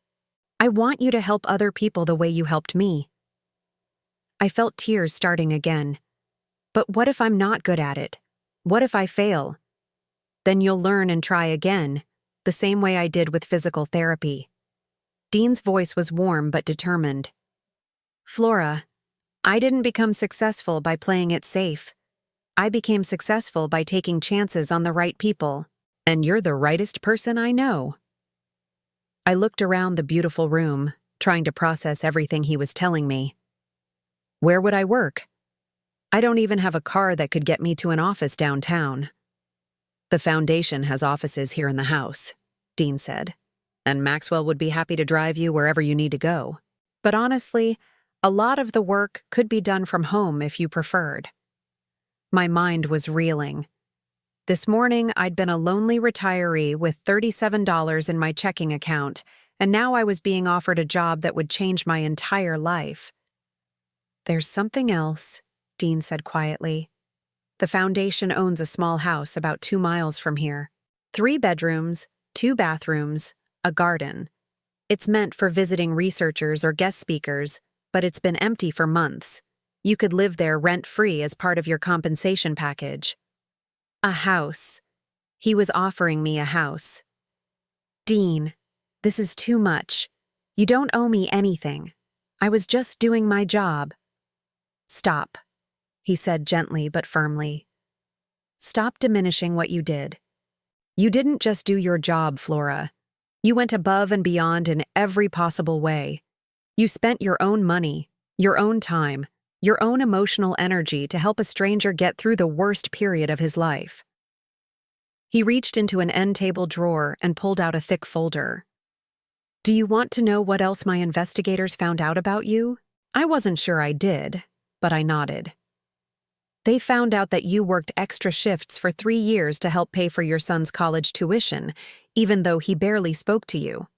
I want you to help other people the way you helped me. I felt tears starting again. But what if I'm not good at it? What if I fail? Then you'll learn and try again, the same way I did with physical therapy. Dean's voice was warm but determined. Flora, I didn't become successful by playing it safe. I became successful by taking chances on the right people, and you're the rightest person I know. I looked around the beautiful room, trying to process everything he was telling me. Where would I work? I don't even have a car that could get me to an office downtown. The foundation has offices here in the house, Dean said, and Maxwell would be happy to drive you wherever you need to go. But honestly, a lot of the work could be done from home if you preferred. My mind was reeling. This morning, I'd been a lonely retiree with $37 in my checking account, and now I was being offered a job that would change my entire life. There's something else, Dean said quietly. The foundation owns a small house about 2 miles from here. 3 bedrooms, 2 bathrooms, a garden. It's meant for visiting researchers or guest speakers, but it's been empty for months. You could live there rent-free as part of your compensation package. A house. He was offering me a house. Dean, this is too much. You don't owe me anything. I was just doing my job. Stop, he said gently but firmly. Stop diminishing what you did. You didn't just do your job, Flora. You went above and beyond in every possible way. You spent your own money, your own time, your own emotional energy to help a stranger get through the worst period of his life. He reached into an end-table drawer and pulled out a thick folder. Do you want to know what else my investigators found out about you? I wasn't sure I did, but I nodded. They found out that you worked extra shifts for 3 years to help pay for your son's college tuition, even though he barely spoke to you.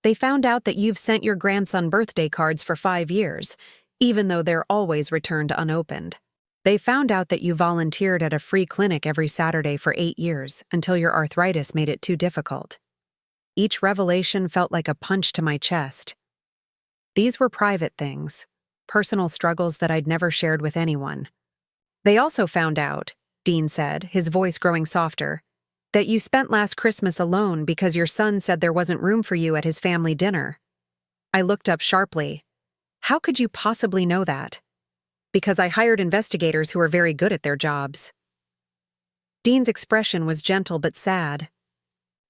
They found out that you've sent your grandson birthday cards for 5 years, even though they're always returned unopened. They found out that you volunteered at a free clinic every Saturday for 8 years until your arthritis made it too difficult. Each revelation felt like a punch to my chest. These were private things, personal struggles that I'd never shared with anyone. They also found out, Dean said, his voice growing softer, that you spent last Christmas alone because your son said there wasn't room for you at his family dinner. I looked up sharply. How could you possibly know that? Because I hired investigators who are very good at their jobs. Dean's expression was gentle but sad.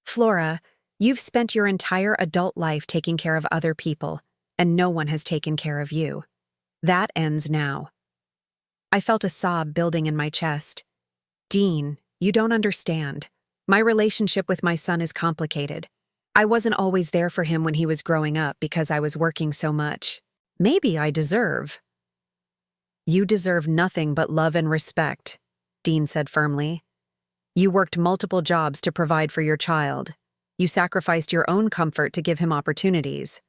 Flora, you've spent your entire adult life taking care of other people, and no one has taken care of you. That ends now. I felt a sob building in my chest. Dean, you don't understand. My relationship with my son is complicated. I wasn't always there for him when he was growing up because I was working so much. Maybe I deserve. You deserve nothing but love and respect, Dean said firmly. You worked multiple jobs to provide for your child. You sacrificed your own comfort to give him opportunities.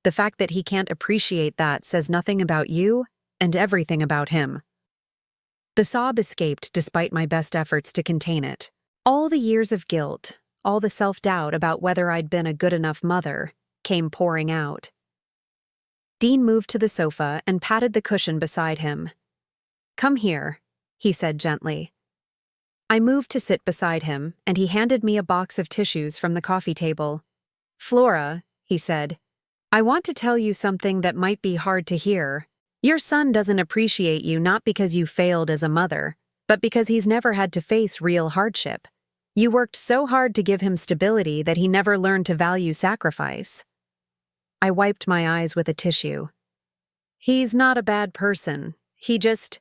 The fact that he can't appreciate that says nothing about you and everything about him. The sob escaped despite my best efforts to contain it. All the years of guilt, all the self-doubt about whether I'd been a good enough mother, came pouring out. Dean moved to the sofa and patted the cushion beside him. Come here, he said gently. I moved to sit beside him, and he handed me a box of tissues from the coffee table. Flora, he said, I want to tell you something that might be hard to hear. Your son doesn't appreciate you not because you failed as a mother, but because he's never had to face real hardship. You worked so hard to give him stability that he never learned to value sacrifice. I wiped my eyes with a tissue. He's not a bad person. He just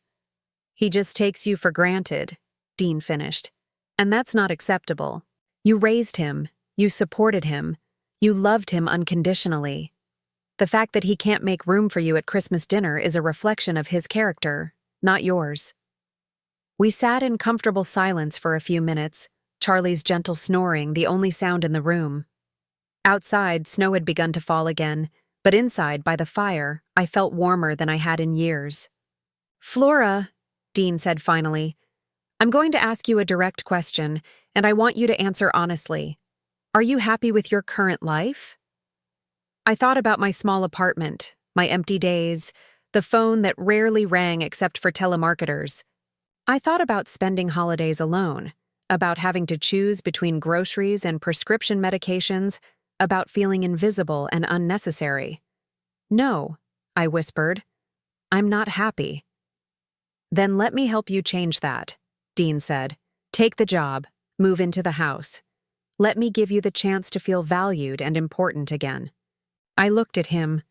takes you for granted, Dean finished. And that's not acceptable. You raised him. You supported him. You loved him unconditionally. The fact that he can't make room for you at Christmas dinner is a reflection of his character, not yours. We sat in comfortable silence for a few minutes, Charlie's gentle snoring the only sound in the room. Outside, snow had begun to fall again, but inside, by the fire, I felt warmer than I had in years. Flora, Dean said finally, I'm going to ask you a direct question, and I want you to answer honestly. Are you happy with your current life? I thought about my small apartment, my empty days, the phone that rarely rang except for telemarketers. I thought about spending holidays alone, about having to choose between groceries and prescription medications, about feeling invisible and unnecessary. No, I whispered. I'm not happy. Then let me help you change that, Dean said. Take the job, move into the house. Let me give you the chance to feel valued and important again. I looked at him,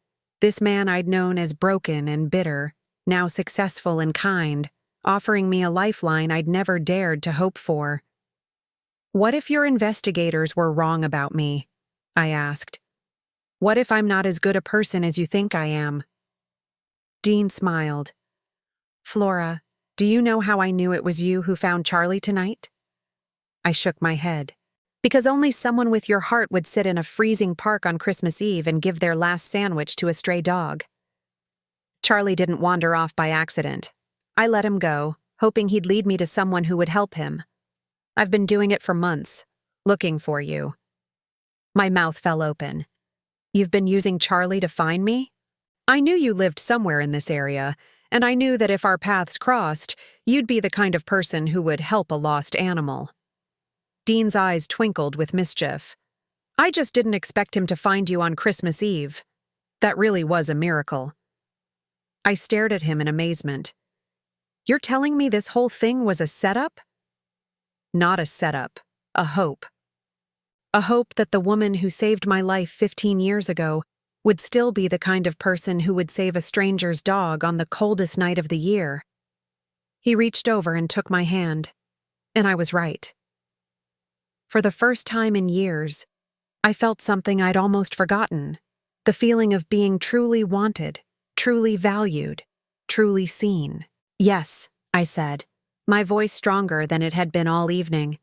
this man I'd known as broken and bitter, now successful and kind, offering me a lifeline I'd never dared to hope for. What if your investigators were wrong about me? I asked. What if I'm not as good a person as you think I am? Dean smiled. Flora, do you know how I knew it was you who found Charlie tonight? I shook my head. Because only someone with your heart would sit in a freezing park on Christmas Eve and give their last sandwich to a stray dog. Charlie didn't wander off by accident. I let him go, hoping he'd lead me to someone who would help him. I've been doing it for months, looking for you. My mouth fell open. You've been using Charlie to find me? I knew you lived somewhere in this area, and I knew that if our paths crossed, you'd be the kind of person who would help a lost animal. Dean's eyes twinkled with mischief. I just didn't expect him to find you on Christmas Eve. That really was a miracle. I stared at him in amazement. You're telling me this whole thing was a setup? Not a setup, a hope. A hope that the woman who saved my life 15 years ago would still be the kind of person who would save a stranger's dog on the coldest night of the year. He reached over and took my hand, and I was right. For the first time in years, I felt something I'd almost forgotten, the feeling of being truly wanted, truly valued, truly seen. Yes, I said, my voice stronger than it had been all evening.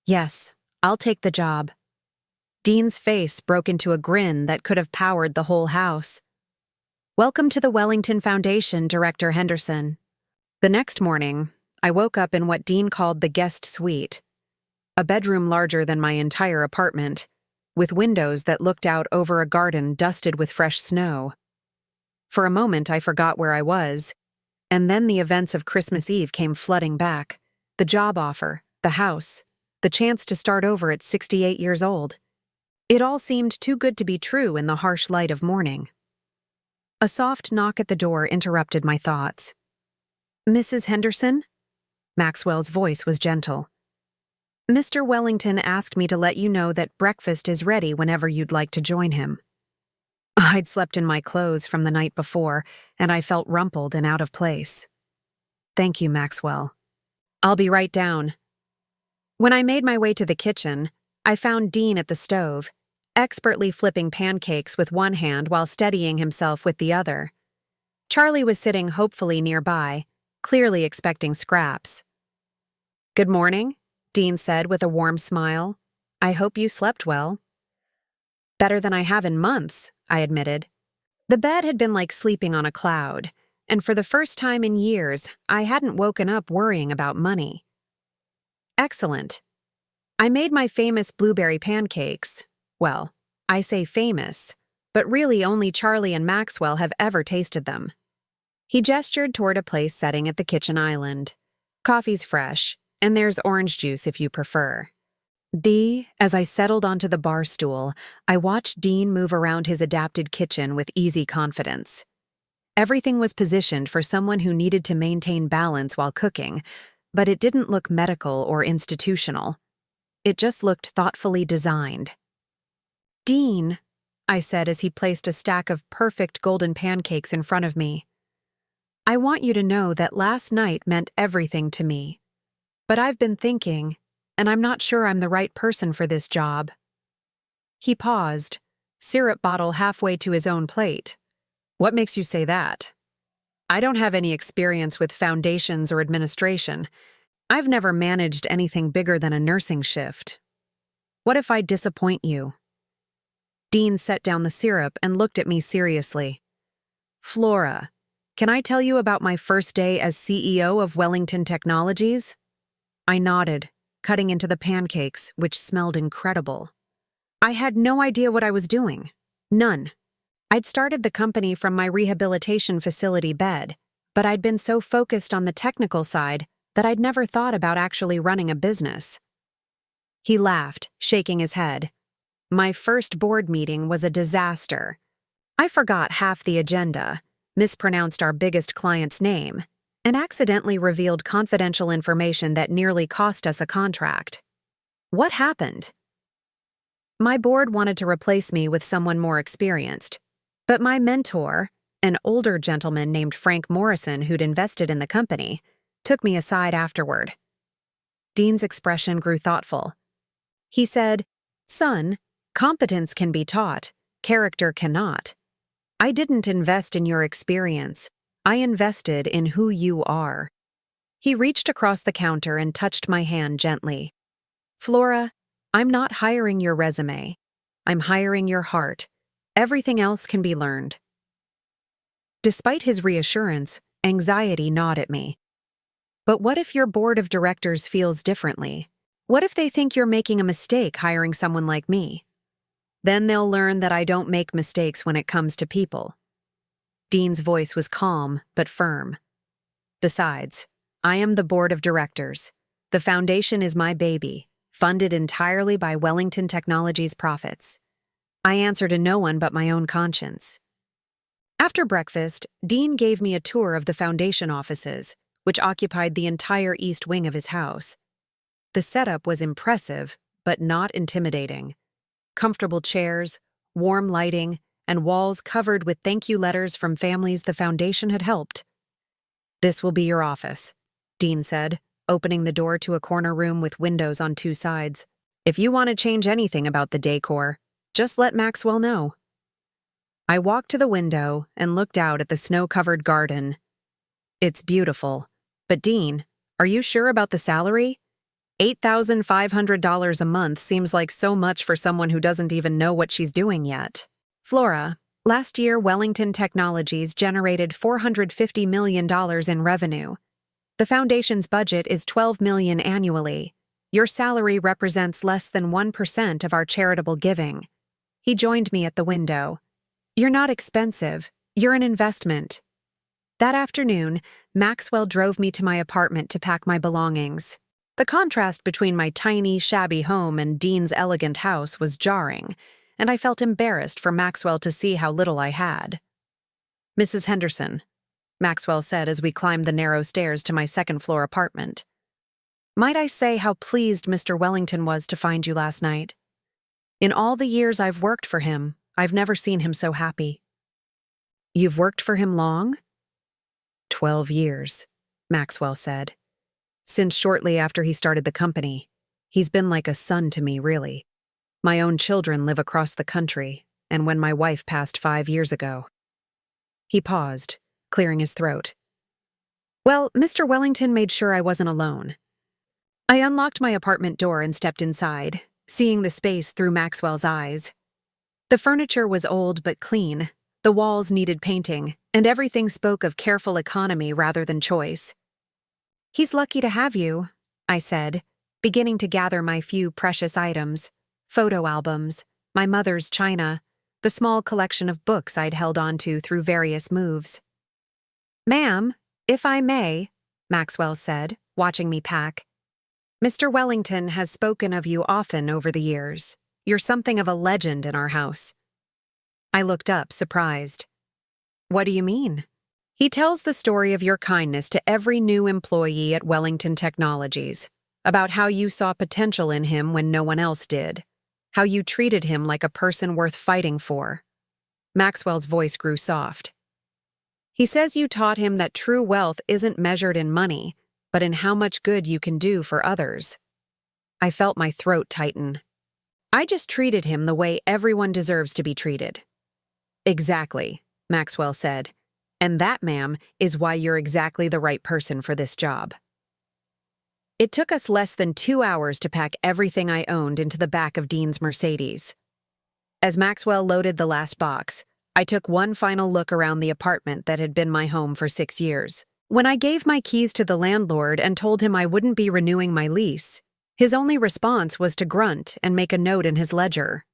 Yes, I'll take the job. Dean's face broke into a grin that could have powered the whole house. Welcome to the Wellington Foundation, Director Henderson. The next morning, I woke up in what Dean called the guest suite, a bedroom larger than my entire apartment, with windows that looked out over a garden dusted with fresh snow. For a moment, I forgot where I was, and then the events of Christmas Eve came flooding back. The job offer, the house, the chance to start over at 68 years old. It all seemed too good to be true in the harsh light of morning. A soft knock at the door interrupted my thoughts. Mrs. Henderson? Maxwell's voice was gentle. Mr. Wellington asked me to let you know that breakfast is ready whenever you'd like to join him. I'd slept in my clothes from the night before, and I felt rumpled and out of place. Thank you, Maxwell. I'll be right down. When I made my way to the kitchen, I found Dean at the stove, expertly flipping pancakes with one hand while steadying himself with the other. Charlie was sitting hopefully nearby, clearly expecting scraps. Good morning, Dean said with a warm smile. I hope you slept well. Better than I have in months, I admitted. The bed had been like sleeping on a cloud, and for the first time in years, I hadn't woken up worrying about money. Excellent. I made my famous blueberry pancakes. Well, I say famous, but really only Charlie and Maxwell have ever tasted them. He gestured toward a place setting at the kitchen island. Coffee's fresh, and there's orange juice if you prefer. As I settled onto the bar stool, I watched Dean move around his adapted kitchen with easy confidence. Everything was positioned for someone who needed to maintain balance while cooking, but it didn't look medical or institutional. It just looked thoughtfully designed. Dean, I said as he placed a stack of perfect golden pancakes in front of me. I want you to know that last night meant everything to me. But I've been thinking, and I'm not sure I'm the right person for this job. He paused, syrup bottle halfway to his own plate. What makes you say that? I don't have any experience with foundations or administration. I've never managed anything bigger than a nursing shift. What if I disappoint you? Dean set down the syrup and looked at me seriously. Flora, can I tell you about my first day as CEO of Wellington Technologies? I nodded, cutting into the pancakes, which smelled incredible. I had no idea what I was doing. None. I'd started the company from my rehabilitation facility bed, but I'd been so focused on the technical side that I'd never thought about actually running a business. He laughed, shaking his head. My first board meeting was a disaster. I forgot half the agenda, mispronounced our biggest client's name, and accidentally revealed confidential information that nearly cost us a contract. What happened? My board wanted to replace me with someone more experienced, but my mentor, an older gentleman named Frank Morrison who'd invested in the company, took me aside afterward. Dean's expression grew thoughtful. He said, Son, competence can be taught, character cannot. I didn't invest in your experience. I invested in who you are. He reached across the counter and touched my hand gently. Flora, I'm not hiring your resume. I'm hiring your heart. Everything else can be learned. Despite his reassurance, anxiety gnawed at me. But what if your board of directors feels differently? What if they think you're making a mistake hiring someone like me? Then they'll learn that I don't make mistakes when it comes to people. Dean's voice was calm but firm. Besides, I am the board of directors. The foundation is my baby, funded entirely by Wellington Technologies' profits. I answer to no one but my own conscience. After breakfast, Dean gave me a tour of the foundation offices, which occupied the entire east wing of his house. The setup was impressive, but not intimidating. Comfortable chairs, warm lighting, and walls covered with thank you letters from families the foundation had helped. This will be your office, Dean said, opening the door to a corner room with windows on two sides. If you want to change anything about the decor, just let Maxwell know. I walked to the window and looked out at the snow-covered garden. It's beautiful. But Dean, are you sure about the salary? $8,500 a month seems like so much for someone who doesn't even know what she's doing yet. Flora, last year Wellington Technologies generated $450 million in revenue. The foundation's budget is $12 million annually. Your salary represents less than 1% of our charitable giving. He joined me at the window. You're not expensive. You're an investment. That afternoon, Maxwell drove me to my apartment to pack my belongings. The contrast between my tiny, shabby home and Dean's elegant house was jarring, and I felt embarrassed for Maxwell to see how little I had. "Mrs. Henderson," Maxwell said as we climbed the narrow stairs to my second-floor apartment. "Might I say how pleased Mr. Wellington was to find you last night? In all the years I've worked for him, I've never seen him so happy." "You've worked for him long?" 12 years, Maxwell said. "Since shortly after he started the company. He's been like a son to me, really. My own children live across the country, and when my wife passed 5 years ago." He paused, clearing his throat. "Well, Mr. Wellington made sure I wasn't alone." I unlocked my apartment door and stepped inside, seeing the space through Maxwell's eyes. The furniture was old but clean, the walls needed painting, and everything spoke of careful economy rather than choice. "He's lucky to have you," I said, beginning to gather my few precious items, photo albums, my mother's china, the small collection of books I'd held onto through various moves. "Ma'am, if I may," Maxwell said, watching me pack. "Mr. Wellington has spoken of you often over the years. You're something of a legend in our house." I looked up, surprised. "What do you mean?" "He tells the story of your kindness to every new employee at Wellington Technologies, about how you saw potential in him when no one else did, how you treated him like a person worth fighting for." Maxwell's voice grew soft. "He says you taught him that true wealth isn't measured in money, but in how much good you can do for others." I felt my throat tighten. "I just treated him the way everyone deserves to be treated." "Exactly," Maxwell said. "And that, ma'am, is why you're exactly the right person for this job." It took us less than 2 hours to pack everything I owned into the back of Dean's Mercedes. As Maxwell loaded the last box, I took one final look around the apartment that had been my home for 6 years. When I gave my keys to the landlord and told him I wouldn't be renewing my lease, his only response was to grunt and make a note in his ledger.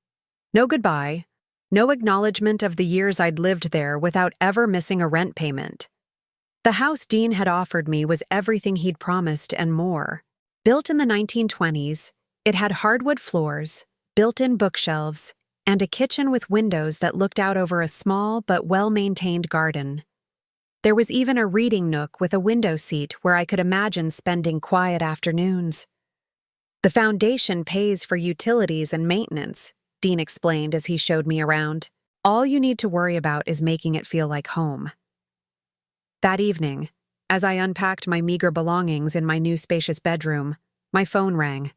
No goodbye. No acknowledgement of the years I'd lived there without ever missing a rent payment. The house Dean had offered me was everything he'd promised and more. Built in the 1920s, it had hardwood floors, built-in bookshelves, and a kitchen with windows that looked out over a small but well-maintained garden. There was even a reading nook with a window seat where I could imagine spending quiet afternoons. "The foundation pays for utilities and maintenance," Dean explained as he showed me around. "All you need to worry about is making it feel like home." That evening, as I unpacked my meager belongings in my new spacious bedroom, my phone rang.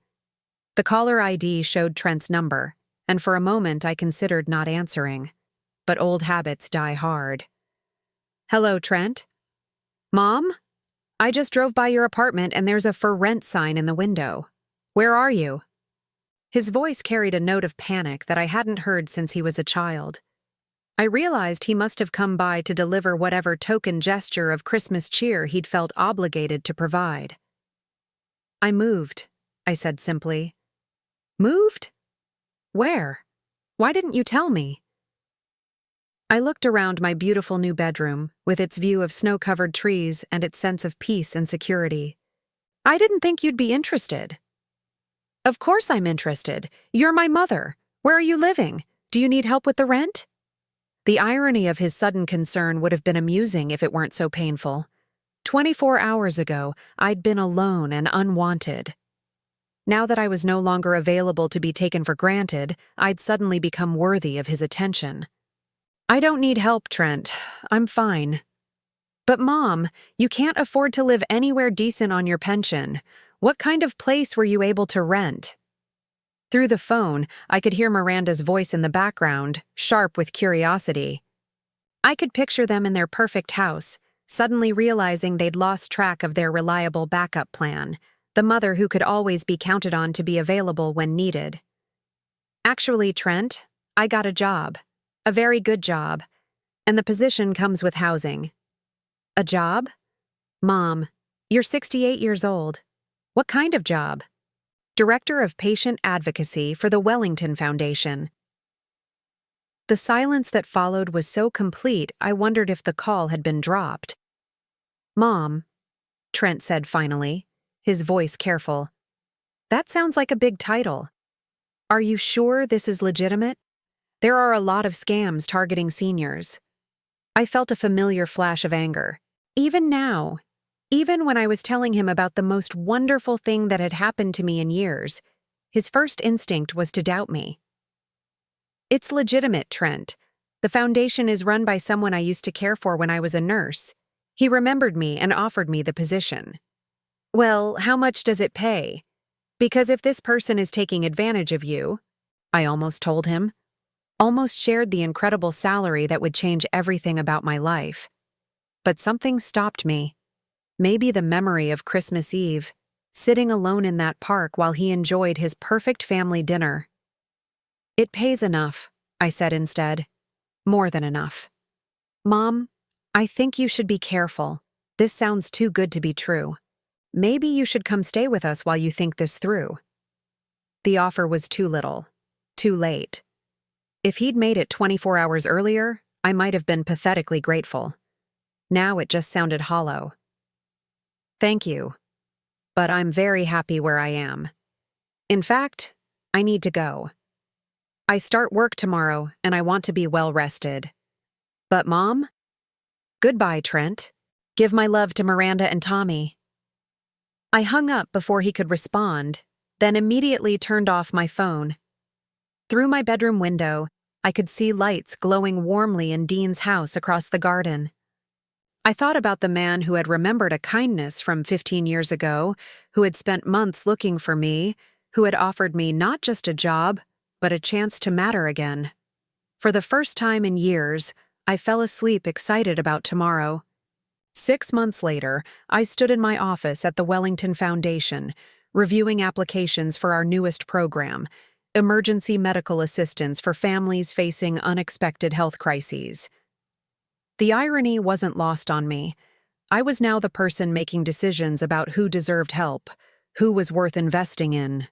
The caller ID showed Trent's number, and for a moment I considered not answering. But old habits die hard. "Hello, Trent?" "Mom? I just drove by your apartment and there's a for rent sign in the window. Where are you?" His voice carried a note of panic that I hadn't heard since he was a child. I realized he must have come by to deliver whatever token gesture of Christmas cheer he'd felt obligated to provide. "I moved," I said simply. "Moved? Where? Why didn't you tell me?" I looked around my beautiful new bedroom, with its view of snow-covered trees and its sense of peace and security. "I didn't think you'd be interested." "Of course I'm interested. You're my mother. Where are you living? Do you need help with the rent?" The irony of his sudden concern would have been amusing if it weren't so painful. 24 hours ago, I'd been alone and unwanted. Now that I was no longer available to be taken for granted, I'd suddenly become worthy of his attention. "I don't need help, Trent. I'm fine." "But Mom, you can't afford to live anywhere decent on your pension. What kind of place were you able to rent?" Through the phone, I could hear Miranda's voice in the background, sharp with curiosity. I could picture them in their perfect house, suddenly realizing they'd lost track of their reliable backup plan, the mother who could always be counted on to be available when needed. Actually, Trent, I got a job. A very good job. And the position comes with housing. A job? Mom, you're 68 years old. What kind of job? Director of Patient Advocacy for the Wellington Foundation. The silence that followed was so complete, I wondered if the call had been dropped. Mom, Trent said finally, his voice careful. That sounds like a big title. Are you sure this is legitimate? There are a lot of scams targeting seniors. I felt a familiar flash of anger. Even now, even when I was telling him about the most wonderful thing that had happened to me in years, his first instinct was to doubt me. It's legitimate, Trent. The foundation is run by someone I used to care for when I was a nurse. He remembered me and offered me the position. Well, how much does it pay? Because if this person is taking advantage of you, I almost told him, almost shared the incredible salary that would change everything about my life. But something stopped me. Maybe the memory of Christmas Eve, sitting alone in that park while he enjoyed his perfect family dinner. It pays enough, I said instead. More than enough. Mom, I think you should be careful. This sounds too good to be true. Maybe you should come stay with us while you think this through. The offer was too little. Too late. If he'd made it 24 hours earlier, I might have been pathetically grateful. Now it just sounded hollow. Thank you. But I'm very happy where I am. In fact, I need to go. I start work tomorrow and I want to be well rested. But Mom? Goodbye, Trent. Give my love to Miranda and Tommy. I hung up before he could respond, then immediately turned off my phone. Through my bedroom window, I could see lights glowing warmly in Dean's house across the garden. I thought about the man who had remembered a kindness from 15 years ago, who had spent months looking for me, who had offered me not just a job, but a chance to matter again. For the first time in years, I fell asleep excited about tomorrow. 6 months later, I stood in my office at the Wellington Foundation, reviewing applications for our newest program, emergency medical assistance for families facing unexpected health crises. The irony wasn't lost on me. I was now the person making decisions about who deserved help, who was worth investing in.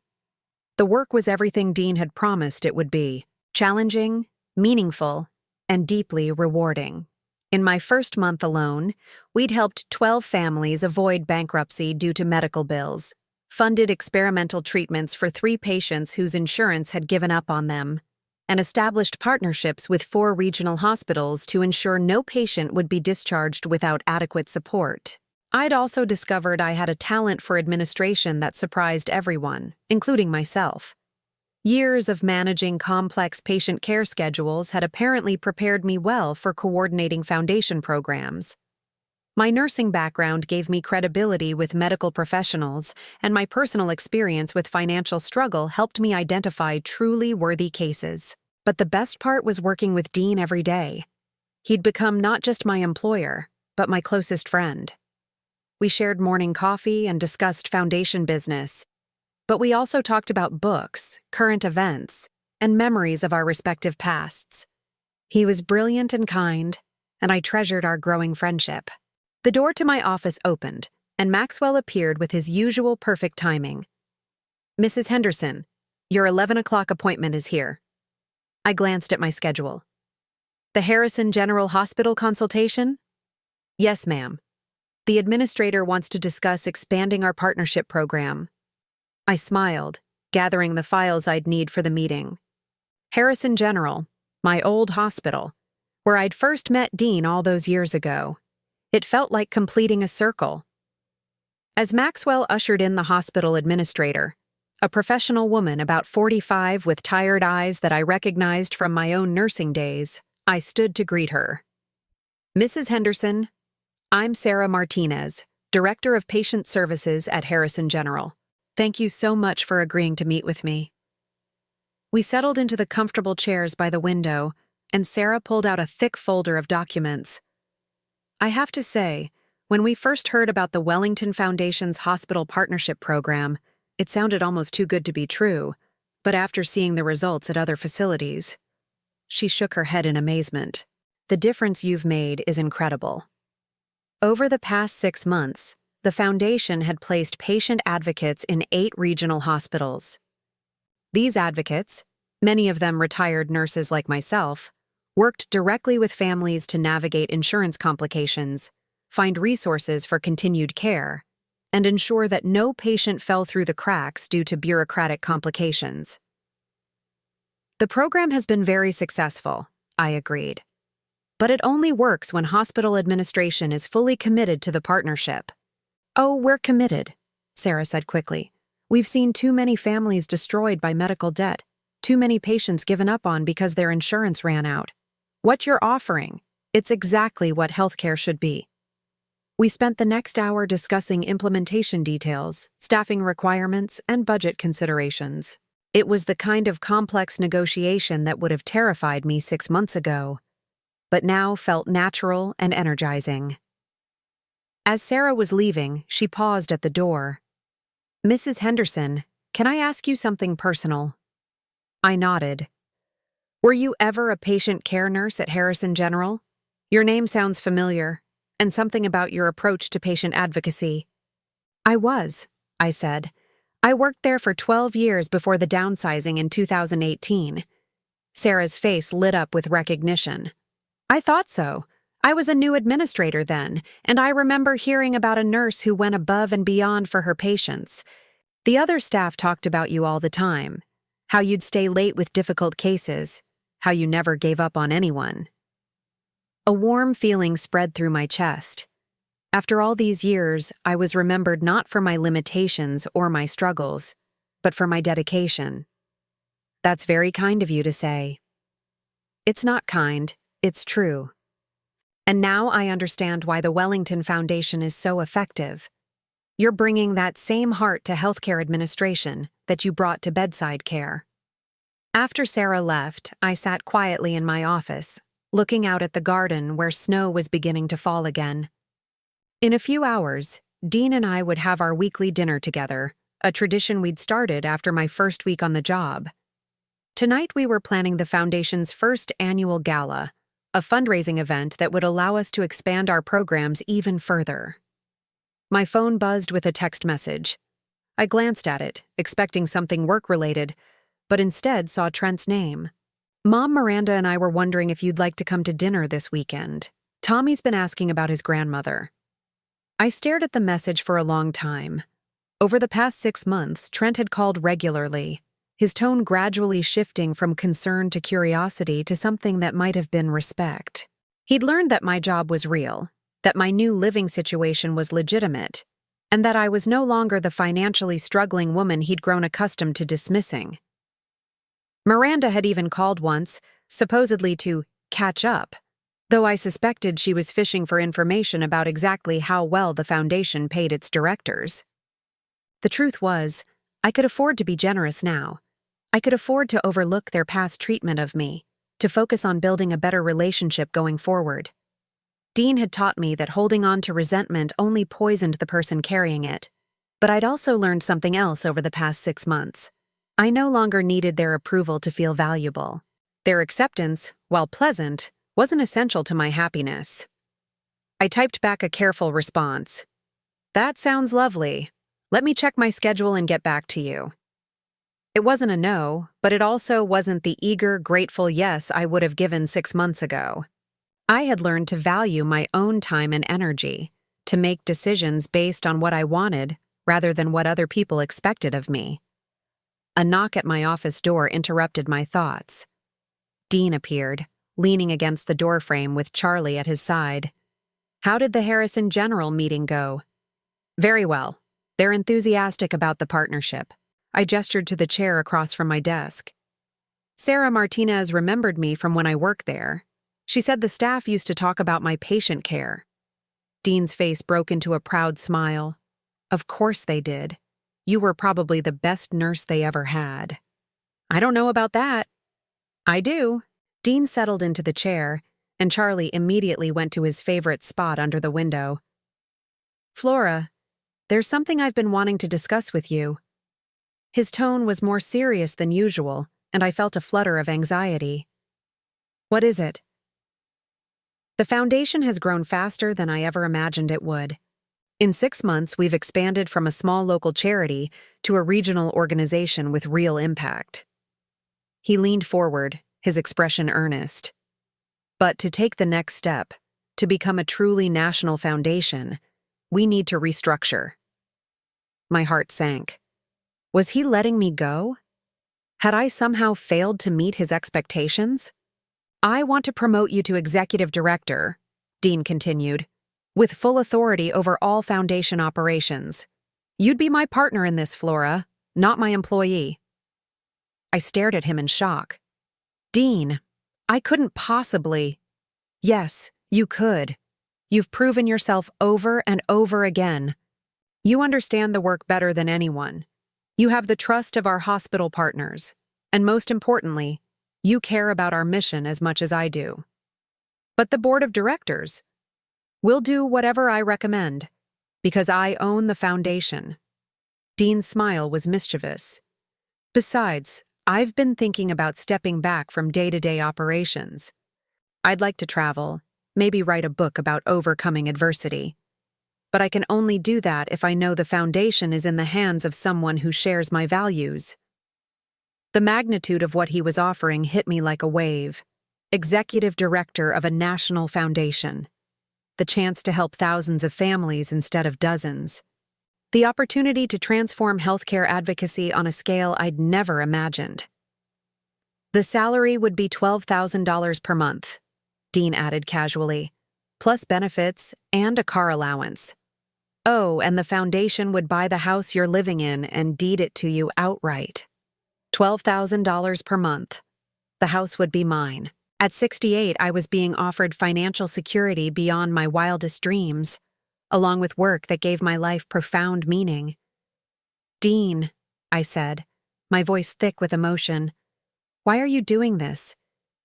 The work was everything Dean had promised it would be: challenging, meaningful, and deeply rewarding. In my first month alone, we'd helped 12 families avoid bankruptcy due to medical bills, funded experimental treatments for 3 patients whose insurance had given up on them, and established partnerships with 4 regional hospitals to ensure no patient would be discharged without adequate support. I'd also discovered I had a talent for administration that surprised everyone, including myself. Years of managing complex patient care schedules had apparently prepared me well for coordinating foundation programs. My nursing background gave me credibility with medical professionals, and my personal experience with financial struggle helped me identify truly worthy cases. But the best part was working with Dean every day. He'd become not just my employer, but my closest friend. We shared morning coffee and discussed foundation business, but we also talked about books, current events, and memories of our respective pasts. He was brilliant and kind, and I treasured our growing friendship. The door to my office opened, and Maxwell appeared with his usual perfect timing. Mrs. Henderson, your 11 o'clock appointment is here. I glanced at my schedule. The Harrison General Hospital consultation? Yes, ma'am. The administrator wants to discuss expanding our partnership program. I smiled, gathering the files I'd need for the meeting. Harrison General, my old hospital, where I'd first met Dean all those years ago. It felt like completing a circle. As Maxwell ushered in the hospital administrator, a professional woman about 45 with tired eyes that I recognized from my own nursing days, I stood to greet her. Mrs. Henderson, I'm Sarah Martinez, Director of Patient Services at Harrison General. Thank you so much for agreeing to meet with me. We settled into the comfortable chairs by the window, and Sarah pulled out a thick folder of documents. I have to say, when we first heard about the Wellington Foundation's hospital partnership program, it sounded almost too good to be true, but after seeing the results at other facilities, she shook her head in amazement. The difference you've made is incredible. Over the past 6 months, the foundation had placed patient advocates in 8 regional hospitals. These advocates, many of them retired nurses like myself, worked directly with families to navigate insurance complications, find resources for continued care, and ensure that no patient fell through the cracks due to bureaucratic complications. The program has been very successful, I agreed. But it only works when hospital administration is fully committed to the partnership. Oh, we're committed, Sarah said quickly. We've seen too many families destroyed by medical debt, too many patients given up on because their insurance ran out. What you're offering, it's exactly what healthcare should be. We spent the next hour discussing implementation details, staffing requirements, and budget considerations. It was the kind of complex negotiation that would have terrified me 6 months ago, but now felt natural and energizing. As Sarah was leaving, she paused at the door. "Mrs. Henderson, can I ask you something personal?" I nodded. "Were you ever a patient care nurse at Harrison General? Your name sounds familiar, and something about your approach to patient advocacy." "I was," I said. "I worked there for 12 years before the downsizing in 2018. Sarah's face lit up with recognition. "I thought so. I was a new administrator then, and I remember hearing about a nurse who went above and beyond for her patients. The other staff talked about you all the time, how you'd stay late with difficult cases, how you never gave up on anyone." A warm feeling spread through my chest. After all these years, I was remembered not for my limitations or my struggles, but for my dedication. "That's very kind of you to say." "It's not kind, it's true. And now I understand why the Wellington Foundation is so effective. You're bringing that same heart to healthcare administration that you brought to bedside care." After Sarah left, I sat quietly in my office, looking out at the garden where snow was beginning to fall again. In a few hours, Dean and I would have our weekly dinner together, a tradition we'd started after my first week on the job. Tonight we were planning the Foundation's first annual gala, a fundraising event that would allow us to expand our programs even further. My phone buzzed with a text message. I glanced at it, expecting something work-related, but instead saw Trent's name. "Mom, Miranda and I were wondering if you'd like to come to dinner this weekend. Tommy's been asking about his grandmother." I stared at the message for a long time. Over the past 6 months, Trent had called regularly, his tone gradually shifting from concern to curiosity to something that might have been respect. He'd learned that my job was real, that my new living situation was legitimate, and that I was no longer the financially struggling woman he'd grown accustomed to dismissing. Miranda had even called once, supposedly to catch up, though I suspected she was fishing for information about exactly how well the foundation paid its directors. The truth was, I could afford to be generous now. I could afford to overlook their past treatment of me, to focus on building a better relationship going forward. Dean had taught me that holding on to resentment only poisoned the person carrying it. But I'd also learned something else over the past 6 months. I no longer needed their approval to feel valuable. Their acceptance, while pleasant, wasn't essential to my happiness. I typed back a careful response. "That sounds lovely. Let me check my schedule and get back to you." It wasn't a no, but it also wasn't the eager, grateful yes I would have given 6 months ago. I had learned to value my own time and energy, to make decisions based on what I wanted rather than what other people expected of me. A knock at my office door interrupted my thoughts. Dean appeared, leaning against the doorframe with Charlie at his side. "How did the Harrison General meeting go?" "Very well. They're enthusiastic about the partnership." I gestured to the chair across from my desk. "Sarah Martinez remembered me from when I worked there. She said the staff used to talk about my patient care." Dean's face broke into a proud smile. "Of course they did. You were probably the best nurse they ever had." "I don't know about that." "I do. Dean settled into the chair, and Charlie immediately went to his favorite spot under the window. Flora, there's something I've been wanting to discuss with you. His tone was more serious than usual, and I felt a flutter of anxiety. What is it? The foundation has grown faster than I ever imagined it would. In 6 months, we've expanded from a small local charity to a regional organization with real impact. He leaned forward, his expression earnest. But to take the next step, to become a truly national foundation, we need to restructure. My heart sank. Was he letting me go? Had I somehow failed to meet his expectations? I want to promote you to executive director, Dean continued, with full authority over all foundation operations. You'd be my partner in this, Flora, not my employee. I stared at him in shock. Dean, I couldn't possibly. Yes, you could. You've proven yourself over and over again. You understand the work better than anyone. You have the trust of our hospital partners. And most importantly, you care about our mission as much as I do. But the board of directors will do whatever I recommend, because I own the foundation. Dean's smile was mischievous. Besides, I've been thinking about stepping back from day-to-day operations. I'd like to travel, maybe write a book about overcoming adversity. But I can only do that if I know the foundation is in the hands of someone who shares my values. The magnitude of what he was offering hit me like a wave. Executive director of a national foundation. The chance to help thousands of families instead of dozens. The opportunity to transform healthcare advocacy on a scale I'd never imagined. The salary would be $12,000 per month, Dean added casually, plus benefits and a car allowance. Oh, and the foundation would buy the house you're living in and deed it to you outright. $12,000 per month. The house would be mine. At 68, I was being offered financial security beyond my wildest dreams, along with work that gave my life profound meaning. Dean, I said, my voice thick with emotion, why are you doing this?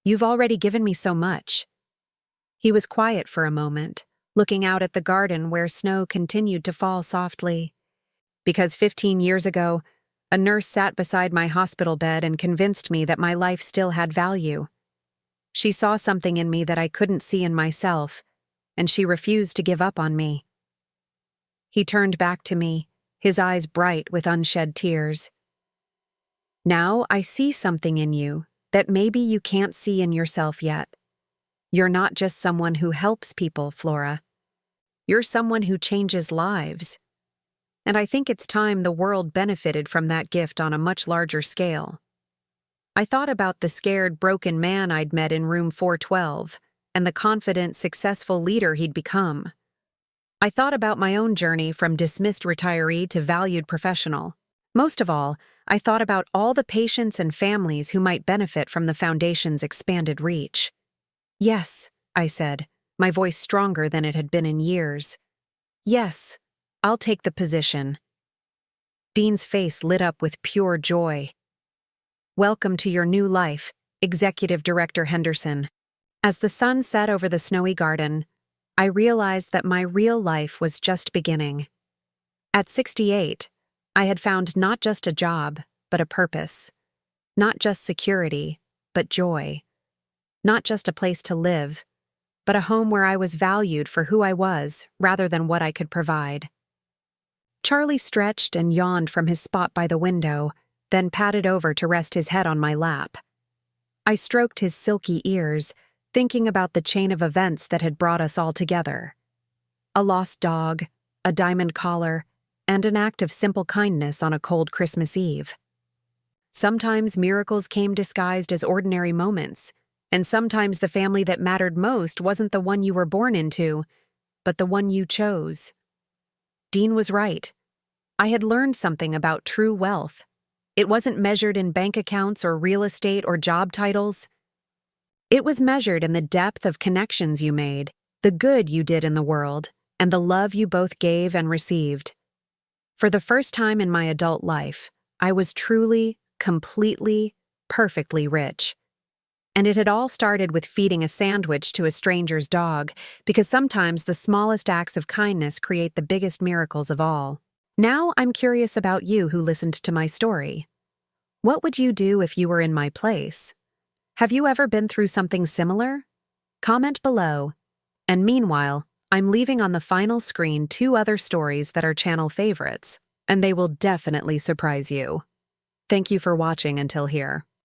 You've already given me so much. He was quiet for a moment, looking out at the garden where snow continued to fall softly. Because 15 years ago, a nurse sat beside my hospital bed and convinced me that my life still had value. She saw something in me that I couldn't see in myself, and she refused to give up on me. He turned back to me, his eyes bright with unshed tears. Now I see something in you that maybe you can't see in yourself yet. You're not just someone who helps people, Flora. You're someone who changes lives. And I think it's time the world benefited from that gift on a much larger scale. I thought about the scared, broken man I'd met in room 412 and the confident, successful leader he'd become. I thought about my own journey from dismissed retiree to valued professional. Most of all, I thought about all the patients and families who might benefit from the foundation's expanded reach. Yes, I said, my voice stronger than it had been in years. Yes, I'll take the position. Dean's face lit up with pure joy. Welcome to your new life, Executive Director Henderson. As the sun set over the snowy garden, I realized that my real life was just beginning. At 68, I had found not just a job, but a purpose. Not just security, but joy. Not just a place to live, but a home where I was valued for who I was rather than what I could provide. Charlie stretched and yawned from his spot by the window, then padded over to rest his head on my lap. I stroked his silky ears, thinking about the chain of events that had brought us all together. A lost dog, a diamond collar, and an act of simple kindness on a cold Christmas Eve. Sometimes miracles came disguised as ordinary moments, and sometimes the family that mattered most wasn't the one you were born into, but the one you chose. Dean was right. I had learned something about true wealth. It wasn't measured in bank accounts or real estate or job titles. It was measured in the depth of connections you made, the good you did in the world, and the love you both gave and received. For the first time in my adult life, I was truly, completely, perfectly rich. And it had all started with feeding a sandwich to a stranger's dog, because sometimes the smallest acts of kindness create the biggest miracles of all. Now I'm curious about you who listened to my story. What would you do if you were in my place? Have you ever been through something similar? Comment below. And meanwhile, I'm leaving on the final screen 2 other stories that are channel favorites, and they will definitely surprise you. Thank you for watching until here.